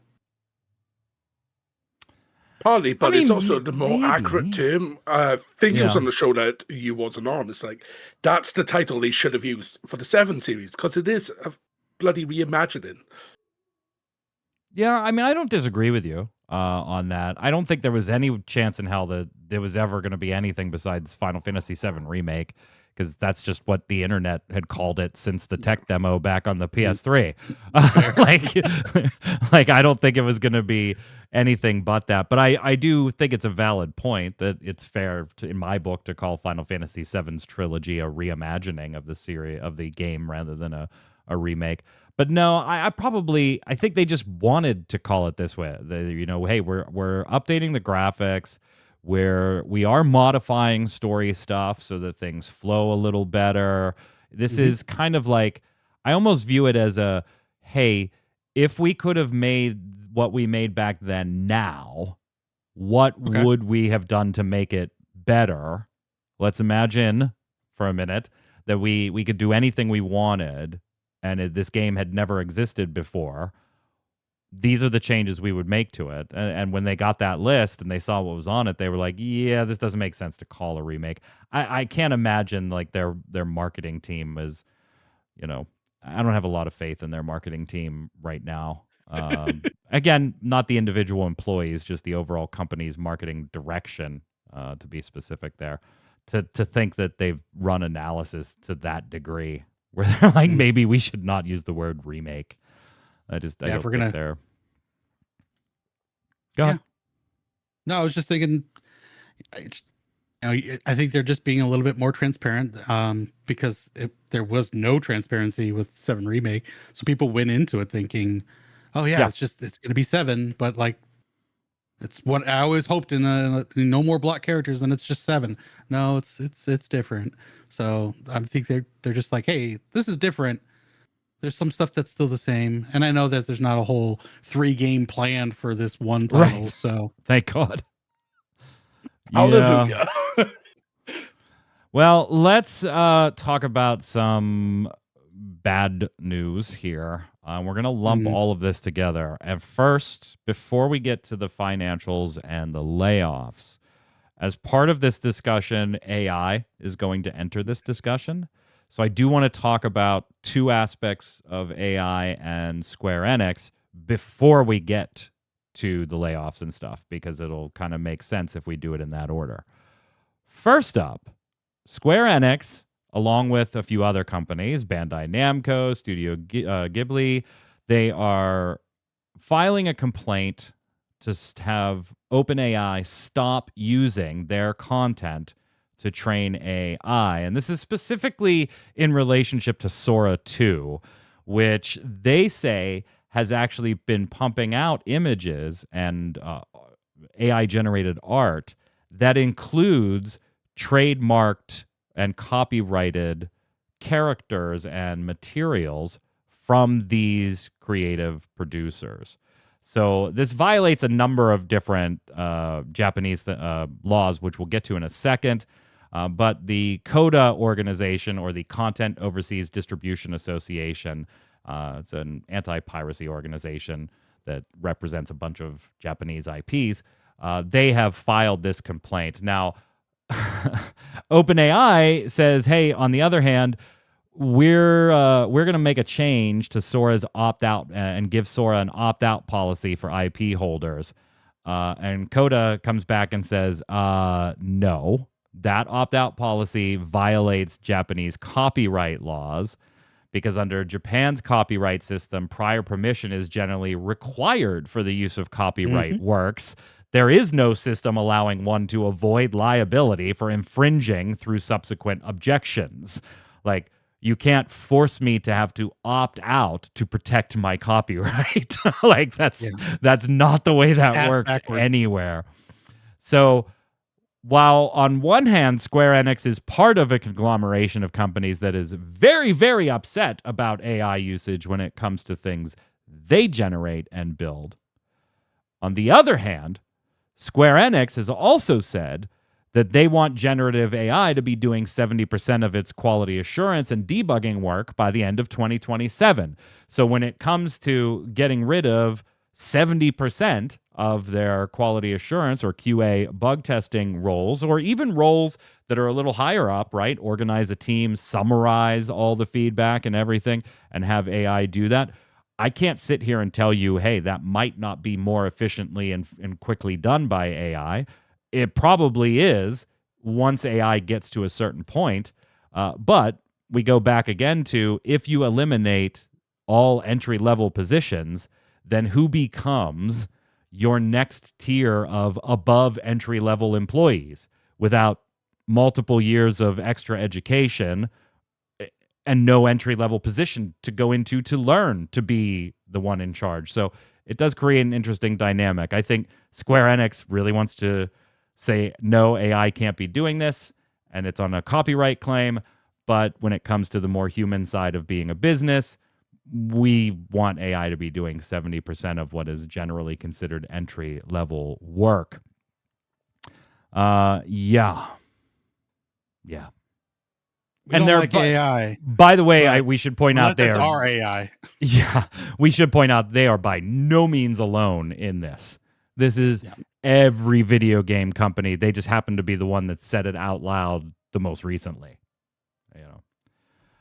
Partly, but it's also the more accurate term. I think it was on the show that you wasn't on. It's like, that's the title they should have used for the 7 series, because it is a bloody reimagining. Yeah, I mean, I don't disagree with you on that. I don't think there was any chance in hell that there was ever going to be anything besides Final Fantasy VII Remake, because that's just what the internet had called it since the tech demo back on the PS3. Like, I don't think it was going to be anything but that. But I do think it's a valid point that it's fair, in my book, to call Final Fantasy VII's trilogy a reimagining of the series, of the game, rather than a remake. But no, I think they just wanted to call it this way. Hey, we're updating the graphics, where we are modifying story stuff so that things flow a little better. This is kind of like, I almost view it as a, hey, if we could have made what we made back then now, what would we have done to make it better? Let's imagine for a minute that we could do anything we wanted, and this game had never existed before. These are the changes we would make to it. And when they got that list and they saw what was on it, they were like, yeah, this doesn't make sense to call a remake. I can't imagine like their marketing team is, I don't have a lot of faith in their marketing team right now. Again, not the individual employees, just the overall company's marketing direction, to be specific there. To think that they've run analysis to that degree where they're like, maybe we should not use the word remake. I don't think they're... Go ahead. No, I was just thinking, I think they're just being a little bit more transparent, because there was no transparency with 7 Remake, so people went into it thinking, "Oh yeah, Yeah. it's going to be 7," but like it's what I always hoped in no more block characters, and it's just 7. No, it's different. So I think they're just like, "Hey, this is different. There's some stuff that's still the same," and I know that there's not a whole 3-game plan for this one title, Right. so Thank God. Hallelujah. Well, let's talk about some bad news here. We're going to lump all of this together. At first, before we get to the financials and the layoffs, as part of this discussion, AI is going to enter this discussion. So I do want to talk about 2 aspects of AI and Square Enix before we get to the layoffs and stuff, because it'll kind of make sense if we do it in that order. First up, Square Enix, along with a few other companies, Bandai Namco, Studio Ghibli, they are filing a complaint to have OpenAI stop using their content to train AI. And this is specifically in relationship to Sora 2, which they say has actually been pumping out images and AI-generated art that includes trademarked and copyrighted characters and materials from these creative producers. So this violates a number of different Japanese laws, which we'll get to in a second. But the CODA organization, or the Content Overseas Distribution Association, it's an anti-piracy organization that represents a bunch of Japanese IPs. They have filed this complaint. Now, OpenAI says, hey, on the other hand, we're going to make a change to Sora's opt-out and give Sora an opt-out policy for IP holders. And CODA comes back and says, no, that opt-out policy violates Japanese copyright laws, because under Japan's copyright system, prior permission is generally required for the use of copyright works. There is no system allowing one to avoid liability for infringing through subsequent objections. Like, you can't force me to have to opt out to protect my copyright. Like, that's not the way that works anywhere. So while on one hand, Square Enix is part of a conglomeration of companies that is very, very upset about AI usage when it comes to things they generate and build, on the other hand, Square Enix has also said that they want generative AI to be doing 70% of its quality assurance and debugging work by the end of 2027. So when it comes to getting rid of 70% of their quality assurance or QA bug testing roles, or even roles that are a little higher up, right? Organize a team, summarize all the feedback and everything, and have AI do that. I can't sit here and tell you, hey, that might not be more efficiently and quickly done by AI. It probably is once AI gets to a certain point. But we go back again to, if you eliminate all entry-level positions, then who becomes your next tier of above entry-level employees without multiple years of extra education and no entry-level position to go into to learn to be the one in charge? So it does create an interesting dynamic. I think Square Enix really wants to say, no, AI can't be doing this, and it's on a copyright claim. But when it comes to the more human side of being a business, we want AI to be doing 70% of what is generally considered entry-level work. Yeah. We don't like AI. By the way, we should point out that's our AI. Yeah, we should point out they are by no means alone in this. This is every video game company. They just happen to be the one that said it out loud the most recently. You know,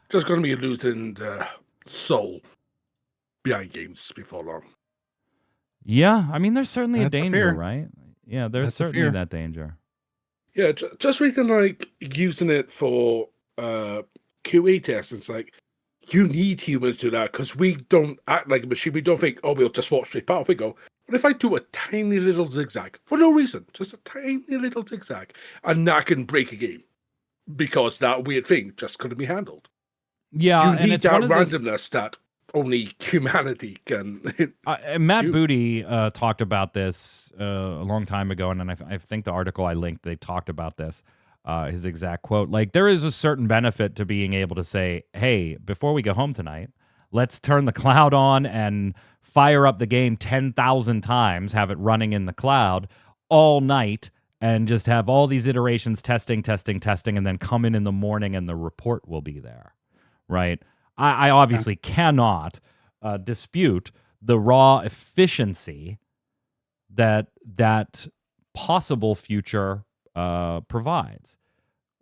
just going to be losing the soul behind games before long. Yeah, I mean, there's certainly a danger, fear. right? Yeah, there's certainly that danger. Yeah, just reading like using it for QA tests. It's like, you need humans to do that, because we don't act like a machine. We don't think, oh, we'll just watch this part. We go, What if I do a tiny little zigzag for no reason, just a tiny little zigzag, and that can break a game because that weird thing just couldn't be handled? Yeah, You and need it's that one of those. randomness that only humanity can. Matt do. Booty talked about this a long time ago, and I think the article I linked, they talked about this. His exact quote: like, there is a certain benefit to being able to say, "Hey, before we go home tonight, let's turn the cloud on and fire up the game 10,000 times, have it running in the cloud all night, and just have all these iterations testing, and then come in the morning and the report will be there." Right? I obviously cannot dispute the raw efficiency that possible future provides.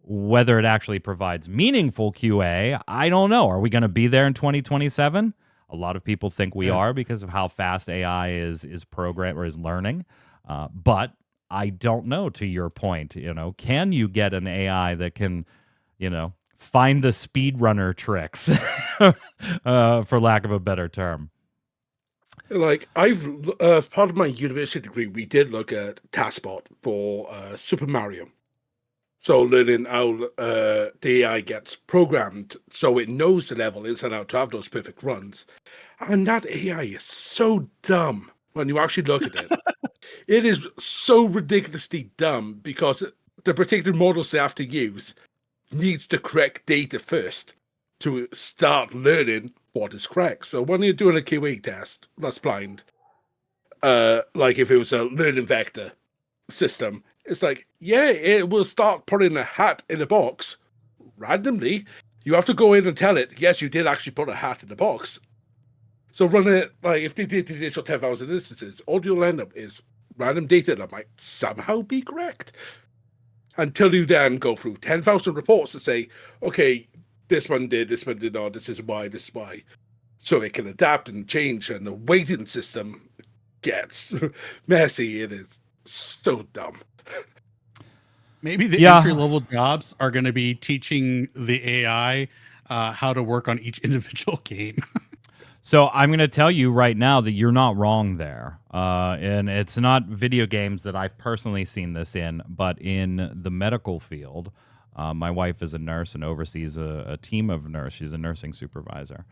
Whether it actually provides meaningful QA, I don't know. Are we going to be there in 2027? A lot of people think we are because of how fast AI is programmed or is learning. But I don't know, to your point. Can you get an AI that can, find the speedrunner tricks, for lack of a better term? Like, I've part of my university degree, we did look at TaskBot for Super Mario. So learning how the AI gets programmed so it knows the level inside out to have those perfect runs. And that AI is so dumb when you actually look at it. It is so ridiculously dumb because the particular models they have to use needs the correct data first to start learning what is correct. So when you're doing a QA test that's blind, like if it was a learning vector system, it's like, yeah, it will start putting a hat in a box randomly. You have to go in and tell it, yes, you did actually put a hat in the box. So run it, like if they did the initial 10,000 instances, all you'll end up is random data that might somehow be correct. Until you then go through 10,000 reports to say, okay, this one did not, this is why. So it can adapt and change, and the weighting system gets messy. It is so dumb. Maybe the entry-level jobs are going to be teaching the AI how to work on each individual game. So I'm going to tell you right now that you're not wrong there. And it's not video games that I've personally seen this in, but in the medical field. My wife is a nurse and oversees a team of nurses. She's a nursing supervisor.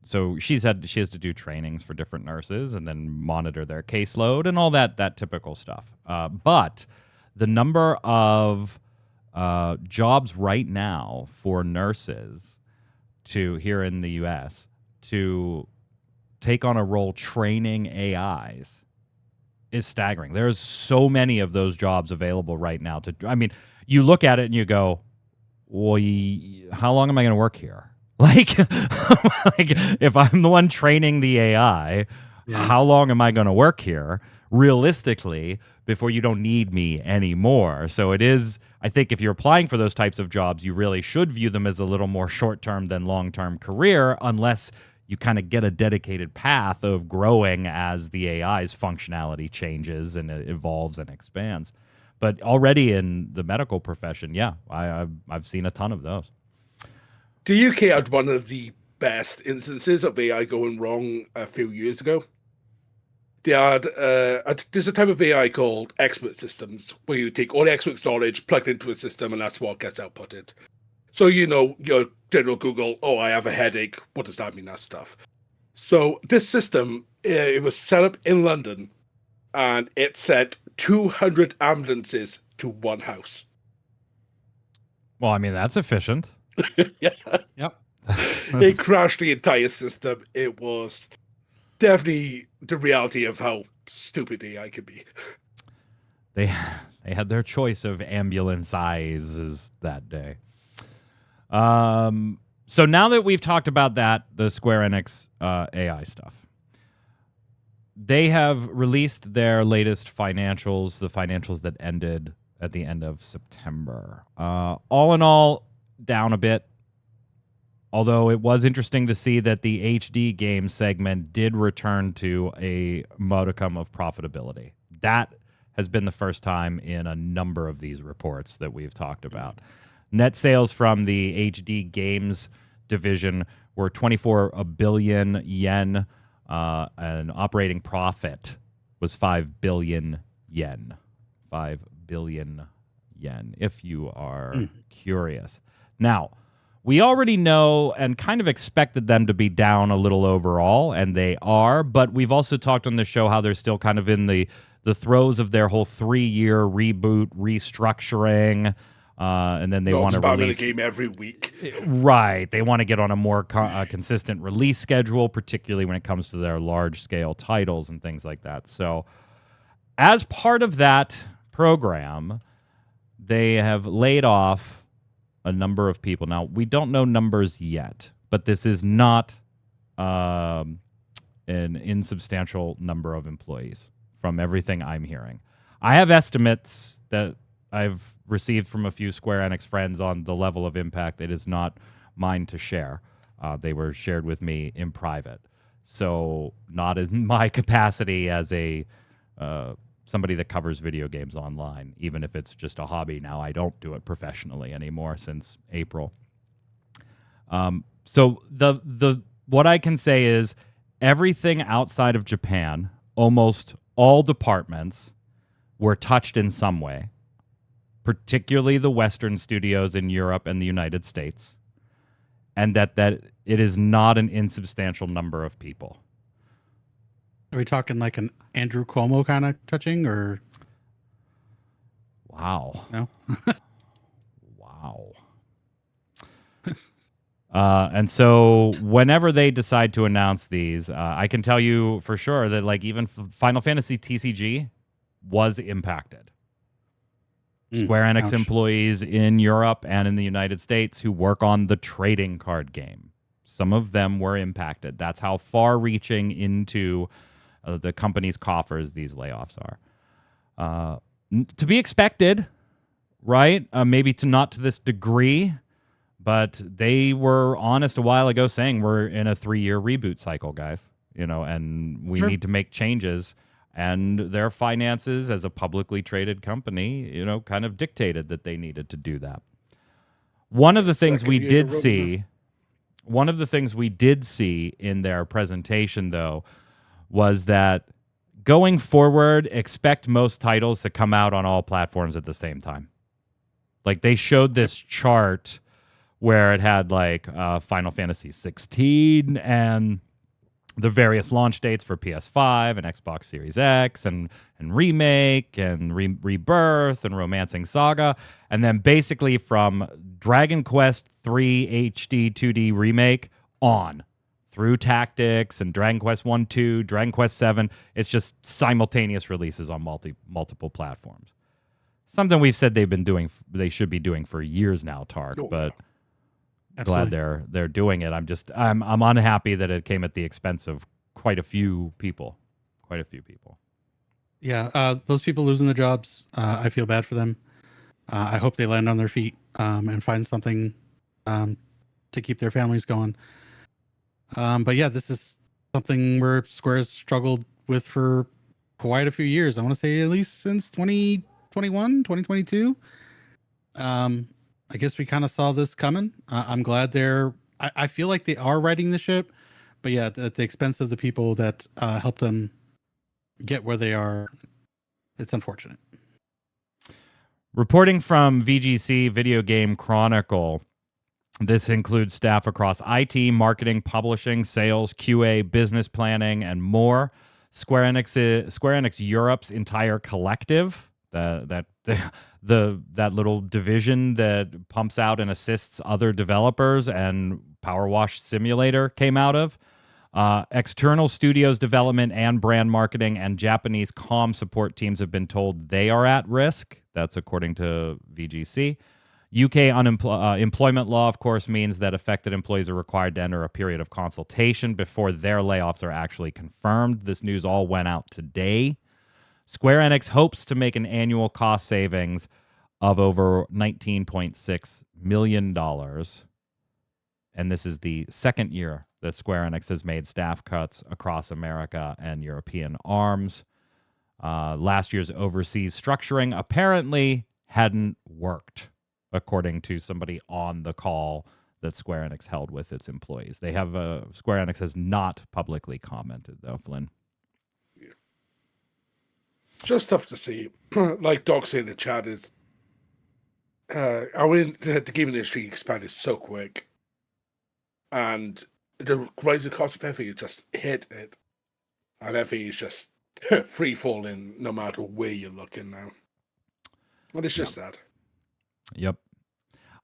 So she has to do trainings for different nurses and then monitor their caseload and all that typical stuff. But the number of jobs right now for nurses here in the U.S. to take on a role training AIs is staggering. There's so many of those jobs available right now. You look at it and you go, well, how long am I going to work here? Like if I'm the one training the AI, how long am I going to work here realistically before you don't need me anymore? So it is, I think if you're applying for those types of jobs, you really should view them as a little more short-term than long-term career, unless you kind of get a dedicated path of growing as the AI's functionality changes and it evolves and expands. But already in the medical profession, I've seen a ton of those. The UK had one of the best instances of AI going wrong a few years ago. They had there's a type of AI called expert systems, where you take all the expert knowledge, plug it into a system, and that's what gets outputted. So your general Google, oh, I have a headache. What does that mean? That stuff. So this system, it was set up in London, and it sent 200 ambulances to one house. Well, I mean, that's efficient. Yeah. Yep. It crashed the entire system. It was definitely the reality of how stupid AI could be. They had their choice of ambulance sizes that day. So now that we've talked about the Square Enix AI stuff, they have released their latest financials, the financials that ended at the end of September. All in all, down a bit. Although it was interesting to see that the HD game segment did return to a modicum of profitability. That has been the first time in a number of these reports that we've talked about. Net sales from the HD games division were 24 billion yen, and operating profit was 5 billion yen. 5 billion yen, if you are curious. Now, we already know and kind of expected them to be down a little overall, and they are, but we've also talked on the show how they're still kind of in the throes of their whole 3-year reboot, restructuring, and then they want to release a game every week. Right. They want to get on a more consistent release schedule, particularly when it comes to their large-scale titles and things like that. So as part of that program, they have laid off a number of people. Now, we don't know numbers yet, but this is not an insubstantial number of employees from everything I'm hearing. I have estimates that I've received from a few Square Enix friends on the level of impact. It is not mine to share. They were shared with me in private. So not as my capacity as a somebody that covers video games online, even if it's just a hobby now. I don't do it professionally anymore since April. So the what I can say is everything outside of Japan, almost all departments were touched in some way, particularly the Western studios in Europe and the United States, and that it is not an insubstantial number of people. Are we talking like an Andrew Cuomo kind of touching, or? Wow. No? Wow. And so whenever they decide to announce these, I can tell you for sure that like even Final Fantasy TCG was impacted. Square Enix employees in Europe and in the United States who work on the trading card game, some of them were impacted. That's how far-reaching into the company's coffers these layoffs are. To be expected, right? Maybe not to this degree, but they were honest a while ago saying we're in a 3-year reboot cycle, guys. And we need to make changes. And their finances as a publicly traded company, kind of dictated that they needed to do that. One of the things we did see in their presentation, though, was that going forward, expect most titles to come out on all platforms at the same time. Like they showed this chart where it had like Final Fantasy XVI and the various launch dates for PS5 and Xbox Series X and Remake and Rebirth and Romancing Saga. And then basically from Dragon Quest III HD 2D Remake on through Tactics and Dragon Quest 1, 2, Dragon Quest 7. It's just simultaneous releases on multiple platforms. Something we've said they should be doing for years now, Tark, but Absolutely. glad they're doing it. I'm unhappy that it came at the expense of quite a few people. Yeah, those people losing their jobs, I feel bad for them. I hope they land on their feet and find something to keep their families going. But yeah, this is something where Square's struggled with for quite a few years. I want to say at least since 2021, 2022. I guess we kind of saw this coming. I'm glad I feel like they are righting the ship, but yeah, at the expense of the people that helped them get where they are, it's unfortunate. Reporting from VGC Video Game Chronicle, this includes staff across IT, marketing, publishing, sales, QA, business planning, and more. Square Enix Europe's entire collective, that little division that pumps out and assists other developers and Power Wash Simulator came out of. External studios development and brand marketing and Japanese comm support teams have been told they are at risk. That's according to VGC. UK employment law, of course, means that affected employees are required to enter a period of consultation before their layoffs are actually confirmed. This news all went out today. Square Enix hopes to make an annual cost savings of over $19.6 million. And this is the second year that Square Enix has made staff cuts across America and European arms. Last year's overseas structuring apparently hadn't worked, according to somebody on the call that Square Enix held with its employees. They have Square Enix has not publicly commented though, Flynn. Just tough to see. Like Doc said in the chat, is the gaming industry expanded so quick, and the rising cost of everything just hit it, and everything is just free falling no matter where you're looking now. And it's just sad. Yep.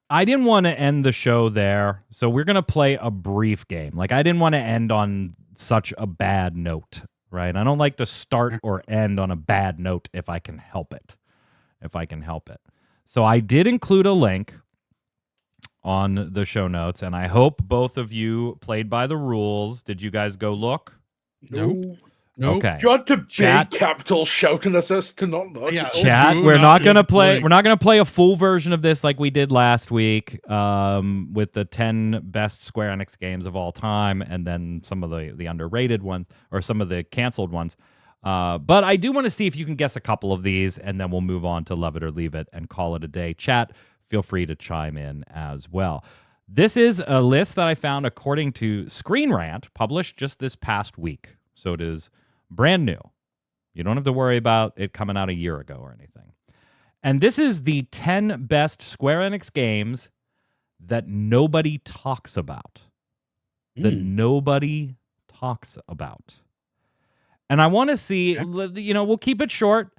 I didn't want to end the show there, so we're going to play a brief game. Like, I didn't want to end on such a bad note, right? I don't like to start or end on a bad note if I can help it. So I did include a link on the show notes, and I hope both of you played by the rules. Did you guys go look? Nope. Okay. You want the Chat. big capital shouting at us to not look? Yeah, Chat, do we're not not gonna do play. it. We're not gonna play a full version of this like we did last week, with the 10 best Square Enix games of all time, and then some of the underrated ones or some of the canceled ones. But I do want to see if you can guess a couple of these, and then we'll move on to Love It or Leave It and call it a day. Chat, feel free to chime in as well. This is a list that I found according to Screen Rant, published just this past week. So it is brand new. You don't have to worry about it coming out a year ago or anything. And this is the 10 best Square Enix games that nobody talks about. And I want to see, we'll keep it short.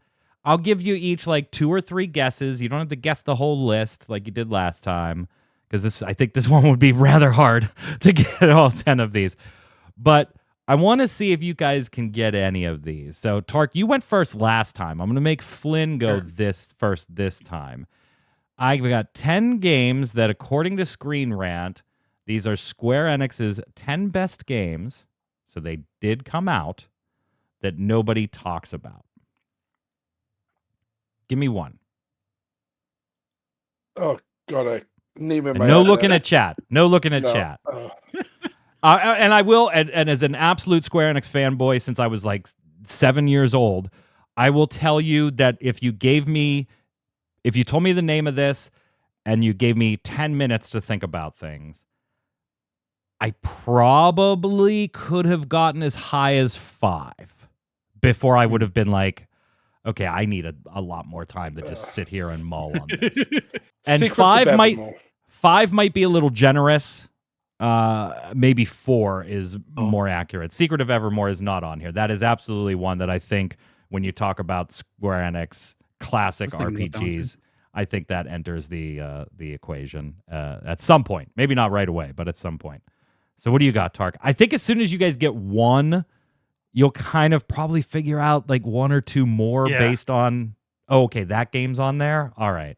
I'll give you each like 2 or 3 guesses. You don't have to guess the whole list like you did last time, because I think this one would be rather hard to get all 10 of these. But I want to see if you guys can get any of these. So, Tark, you went first last time. I'm going to make Flynn go this time. I've got 10 games that, according to Screen Rant, these are Square Enix's 10 best games, so they did come out, that nobody talks about. Give me one. Oh, God, I name it. No looking at chat. No looking at chat. And I will, and as an absolute Square Enix fanboy since I was like 7 years old, I will tell you that if you told me the name of this and you gave me 10 minutes to think about things, I probably could have gotten as high as 5 before I would have been like, okay, I need a lot more time to just sit here and mull on this. And 5 might be a little generous. Maybe 4 is more accurate. Secret of Evermore is not on here. That is absolutely one that I think when you talk about Square Enix classic RPGs, I think that enters the equation at some point. Maybe not right away, but at some point. So what do you got, Tark? I think as soon as you guys get one, you'll kind of probably figure out like 1 or 2 more based on, okay, that game's on there. All right.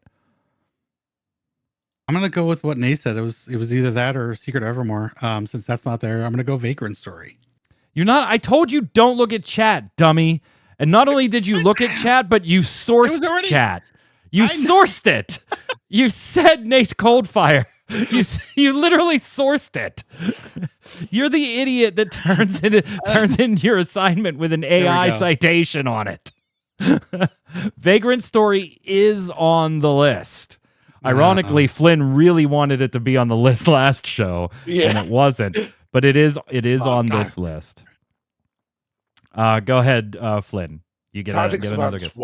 I'm gonna go with what Nate said. It was either that or Secret of Evermore. Since that's not there, I'm gonna go Vagrant Story. You're not. I told you don't look at chat, dummy. And not only did you look at chat, but you sourced chat. You sourced it. You said Nate's Coldfire. You literally sourced it. You're the idiot that turns in your assignment with an AI citation on it. Vagrant Story is on the list. Ironically, Flynn really wanted it to be on the list last show, and it wasn't. But it is on this list. Go ahead, Flynn. You get another guess.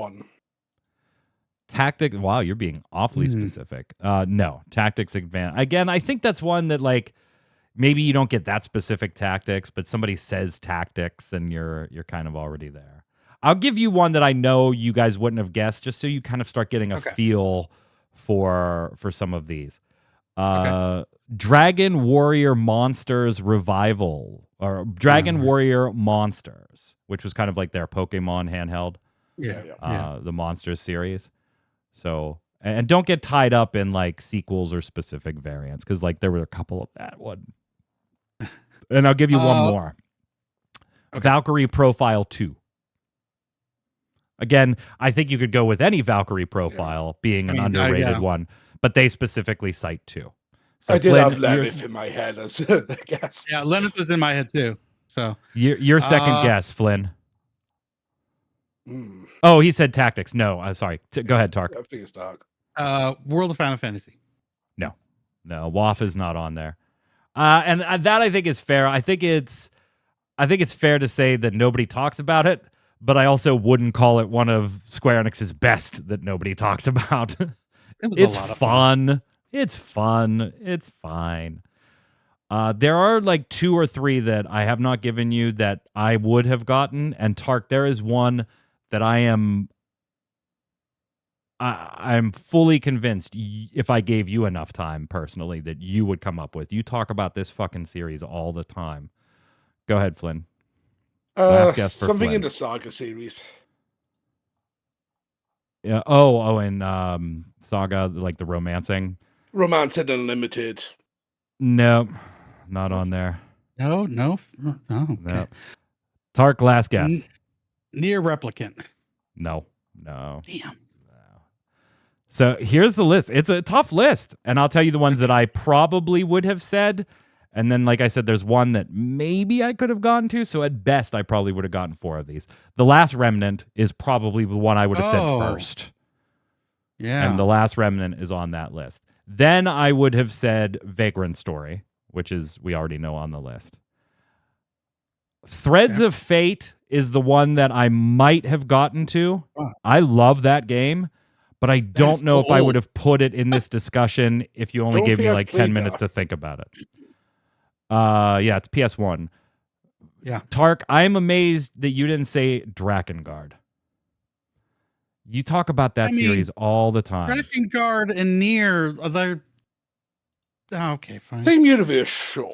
Tactics. Wow, you're being awfully specific. No, Tactics Advance. Again, I think that's one that like maybe you don't get that specific tactics, but somebody says tactics, and you're kind of already there. I'll give you one that I know you guys wouldn't have guessed, just so you kind of start getting a feel for some of these. Dragon Warrior Monsters Revival, or Dragon Warrior Monsters, which was kind of like their Pokemon handheld. The Monsters series. So, and don't get tied up in like sequels or specific variants, because like there were a couple of that one. And I'll give you one more. Valkyrie Profile 2. Again, I think you could go with any Valkyrie profile being an underrated one, but they specifically cite 2. So I did have Lenneth in my head as a guess. Yeah, Lenneth was in my head too. So your second guess, Flynn. Oh, he said Tactics. No, I'm sorry. Go ahead, Tark. I think it's Dark. World of Final Fantasy. WAF is not on there. And that I think is fair. I think it's fair to say that nobody talks about it, but I also wouldn't call it one of Square Enix's best that nobody talks about. It's a lot of fun. It's fun. It's fine. There are like 2 or 3 that I have not given you that I would have gotten. And Tark, there is one that I'm fully convinced if I gave you enough time personally that you would come up with. You talk about this fucking series all the time. Go ahead, Flynn. Last guess for something Flynn. in the Saga series. Yeah. And Saga, like the romancing. Romancing Unlimited. Nope, not on there. No. Okay. Nope. Tark, last guess. Near Replicant. No. Damn. So here's the list. It's a tough list. And I'll tell you the ones that I probably would have said. And then, like I said, there's one that maybe I could have gotten to. So at best, I probably would have gotten 4 of these. The Last Remnant is probably the one I would have said first. Yeah. And The Last Remnant is on that list. Then I would have said Vagrant Story, which is, we already know on the list. Threads of Fate is the one that I might have gotten to. Wow. I love that game. But I don't know if I would have put it in this discussion if you only gave me like 10 minutes to think about it. Yeah, it's PS1. Yeah. Tark, I'm amazed that you didn't say Drakengard. You talk about that series all the time. Drakengard and Nier, they're... okay, fine. Same universe, sure.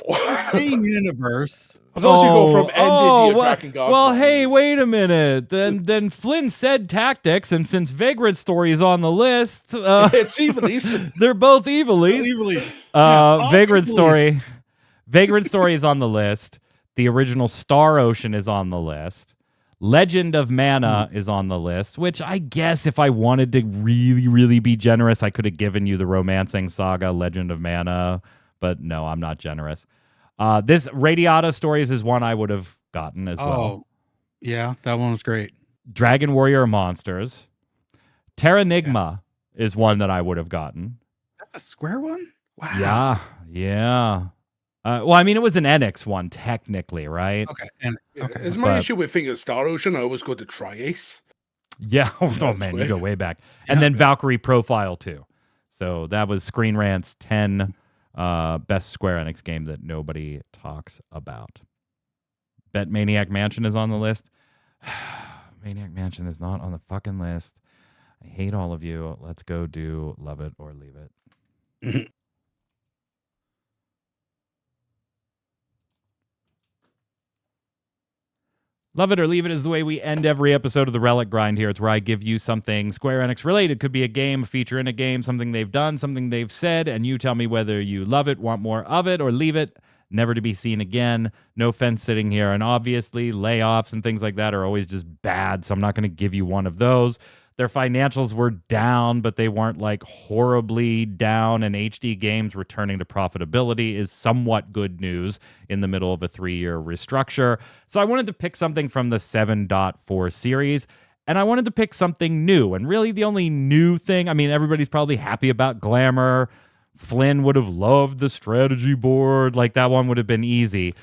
Same universe. As long as you go from ended to Drakengard. Well, hey, wait a minute. Then Flynn said Tactics, and since Vagrant Story is on the list, it's Evilise. They're both Evilise. Vagrant Story. Vagrant Story is on the list. The original Star Ocean is on the list. Legend of Mana is on the list, which I guess if I wanted to really, really be generous, I could have given you the Romancing Saga, Legend of Mana, but no, I'm not generous. This Radiata Stories is one I would have gotten as well. Yeah, that one was great. Dragon Warrior Monsters. Terranigma is one that I would have gotten. That's a Square one? Wow. Yeah. Well, I mean, it was an Enix one, technically, right? Okay. It's my issue with thinking of Star Ocean. I always go to Tri-Ace. Yeah. Oh, man, you go way back. And then Valkyrie Profile 2. So that was Screen Rant's 10 best Square Enix game that nobody talks about. Bet Maniac Mansion is on the list. Maniac Mansion is not on the fucking list. I hate all of you. Let's go do Love It or Leave It. Love It or Leave It is the way we end every episode of the Relic Grind here. It's where I give you something Square Enix related. Could be a game, a feature in a game, something they've done, something they've said, and you tell me whether you love it, want more of it, or leave it, never to be seen again. No fence sitting here. And obviously, layoffs and things like that are always just bad, so I'm not going to give you one of those. Their financials were down, but they weren't like horribly down, and HD Games returning to profitability is somewhat good news in the middle of a 3-year restructure. So I wanted to pick something from the 7.4 series, and I wanted to pick something new. And really the only new thing, I mean, everybody's probably happy about Glamour. Flynn would have loved the strategy board. Like, that one would have been easy.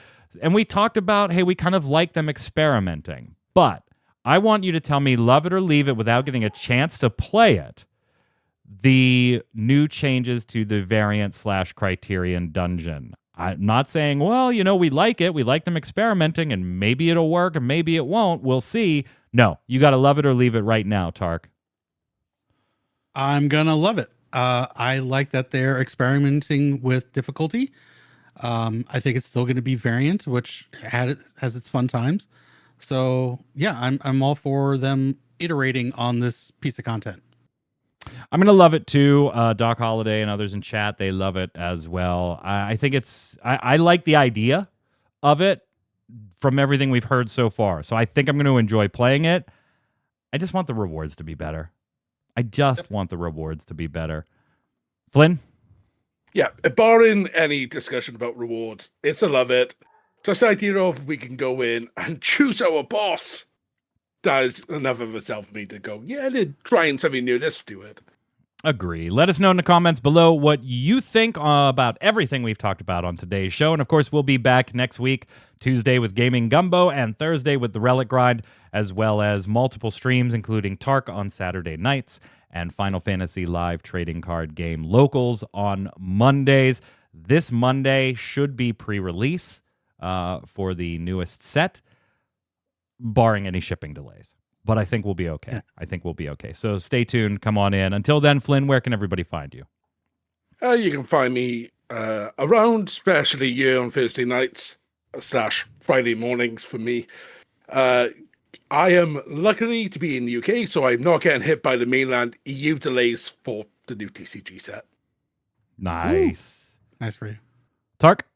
And we talked about, hey, we kind of like them experimenting. But I want you to tell me love it or leave it without getting a chance to play it. The new changes to the variant/criterion dungeon. I'm not saying, well, you know, we like it. We like them experimenting and maybe it'll work and maybe it won't. We'll see. No, you got to love it or leave it right now, Tark. I'm going to love it. I like that they're experimenting with difficulty. I think it's still going to be variant, which has its fun times. So yeah, I'm all for them iterating on this piece of content. I'm gonna love it too. Doc Holliday and others in chat, they love it as well. I think I like the idea of it from everything we've heard so far. So I think I'm going to enjoy playing it. I just want the rewards to be better. Want the rewards to be better. Flynn? Yeah, barring any discussion about rewards, it's a love it. Just the idea of we can go in and choose our boss. That is enough of a self for me to go, yeah, they're trying something new, let's do it. Agree. Let us know in the comments below what you think about everything we've talked about on today's show. And of course, we'll be back next week, Tuesday with Gaming Gumbo and Thursday with the Relic Grind, as well as multiple streams, including Tark on Saturday nights and Final Fantasy live trading card game locals on Mondays. This Monday should be pre-release for the newest set, barring any shipping delays. But I think we'll be okay. Yeah. I think we'll be okay. So stay tuned. Come on in. Until then, Flynn, where can everybody find you? You can find me around, especially here on Thursday nights / Friday mornings for me. I am lucky to be in the UK, so I'm not getting hit by the mainland EU delays for the new TCG set. Nice. Ooh. Nice for you. Tark?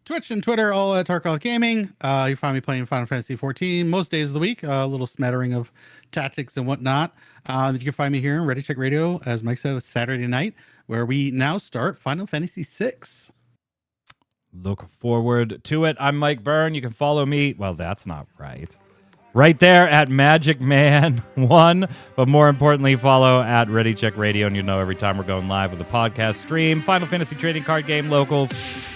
Twitch and Twitter, all at Tarkov Gaming. You find me playing Final Fantasy XIV most days of the week. A little smattering of tactics and whatnot. You can find me here on Ready Check Radio, as Mike said, Saturday night, where we now start Final Fantasy VI. Look forward to it. I'm Mike Byrne. You can follow me. Well, that's not right. Right there at Magic Man 1. But more importantly, follow at Ready Check Radio, and you know every time we're going live with a podcast stream, Final Fantasy trading card game locals,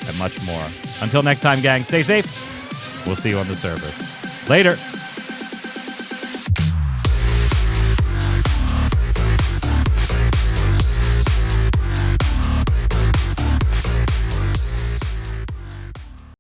and much more. Until next time, gang, stay safe. We'll see you on the servers. Later.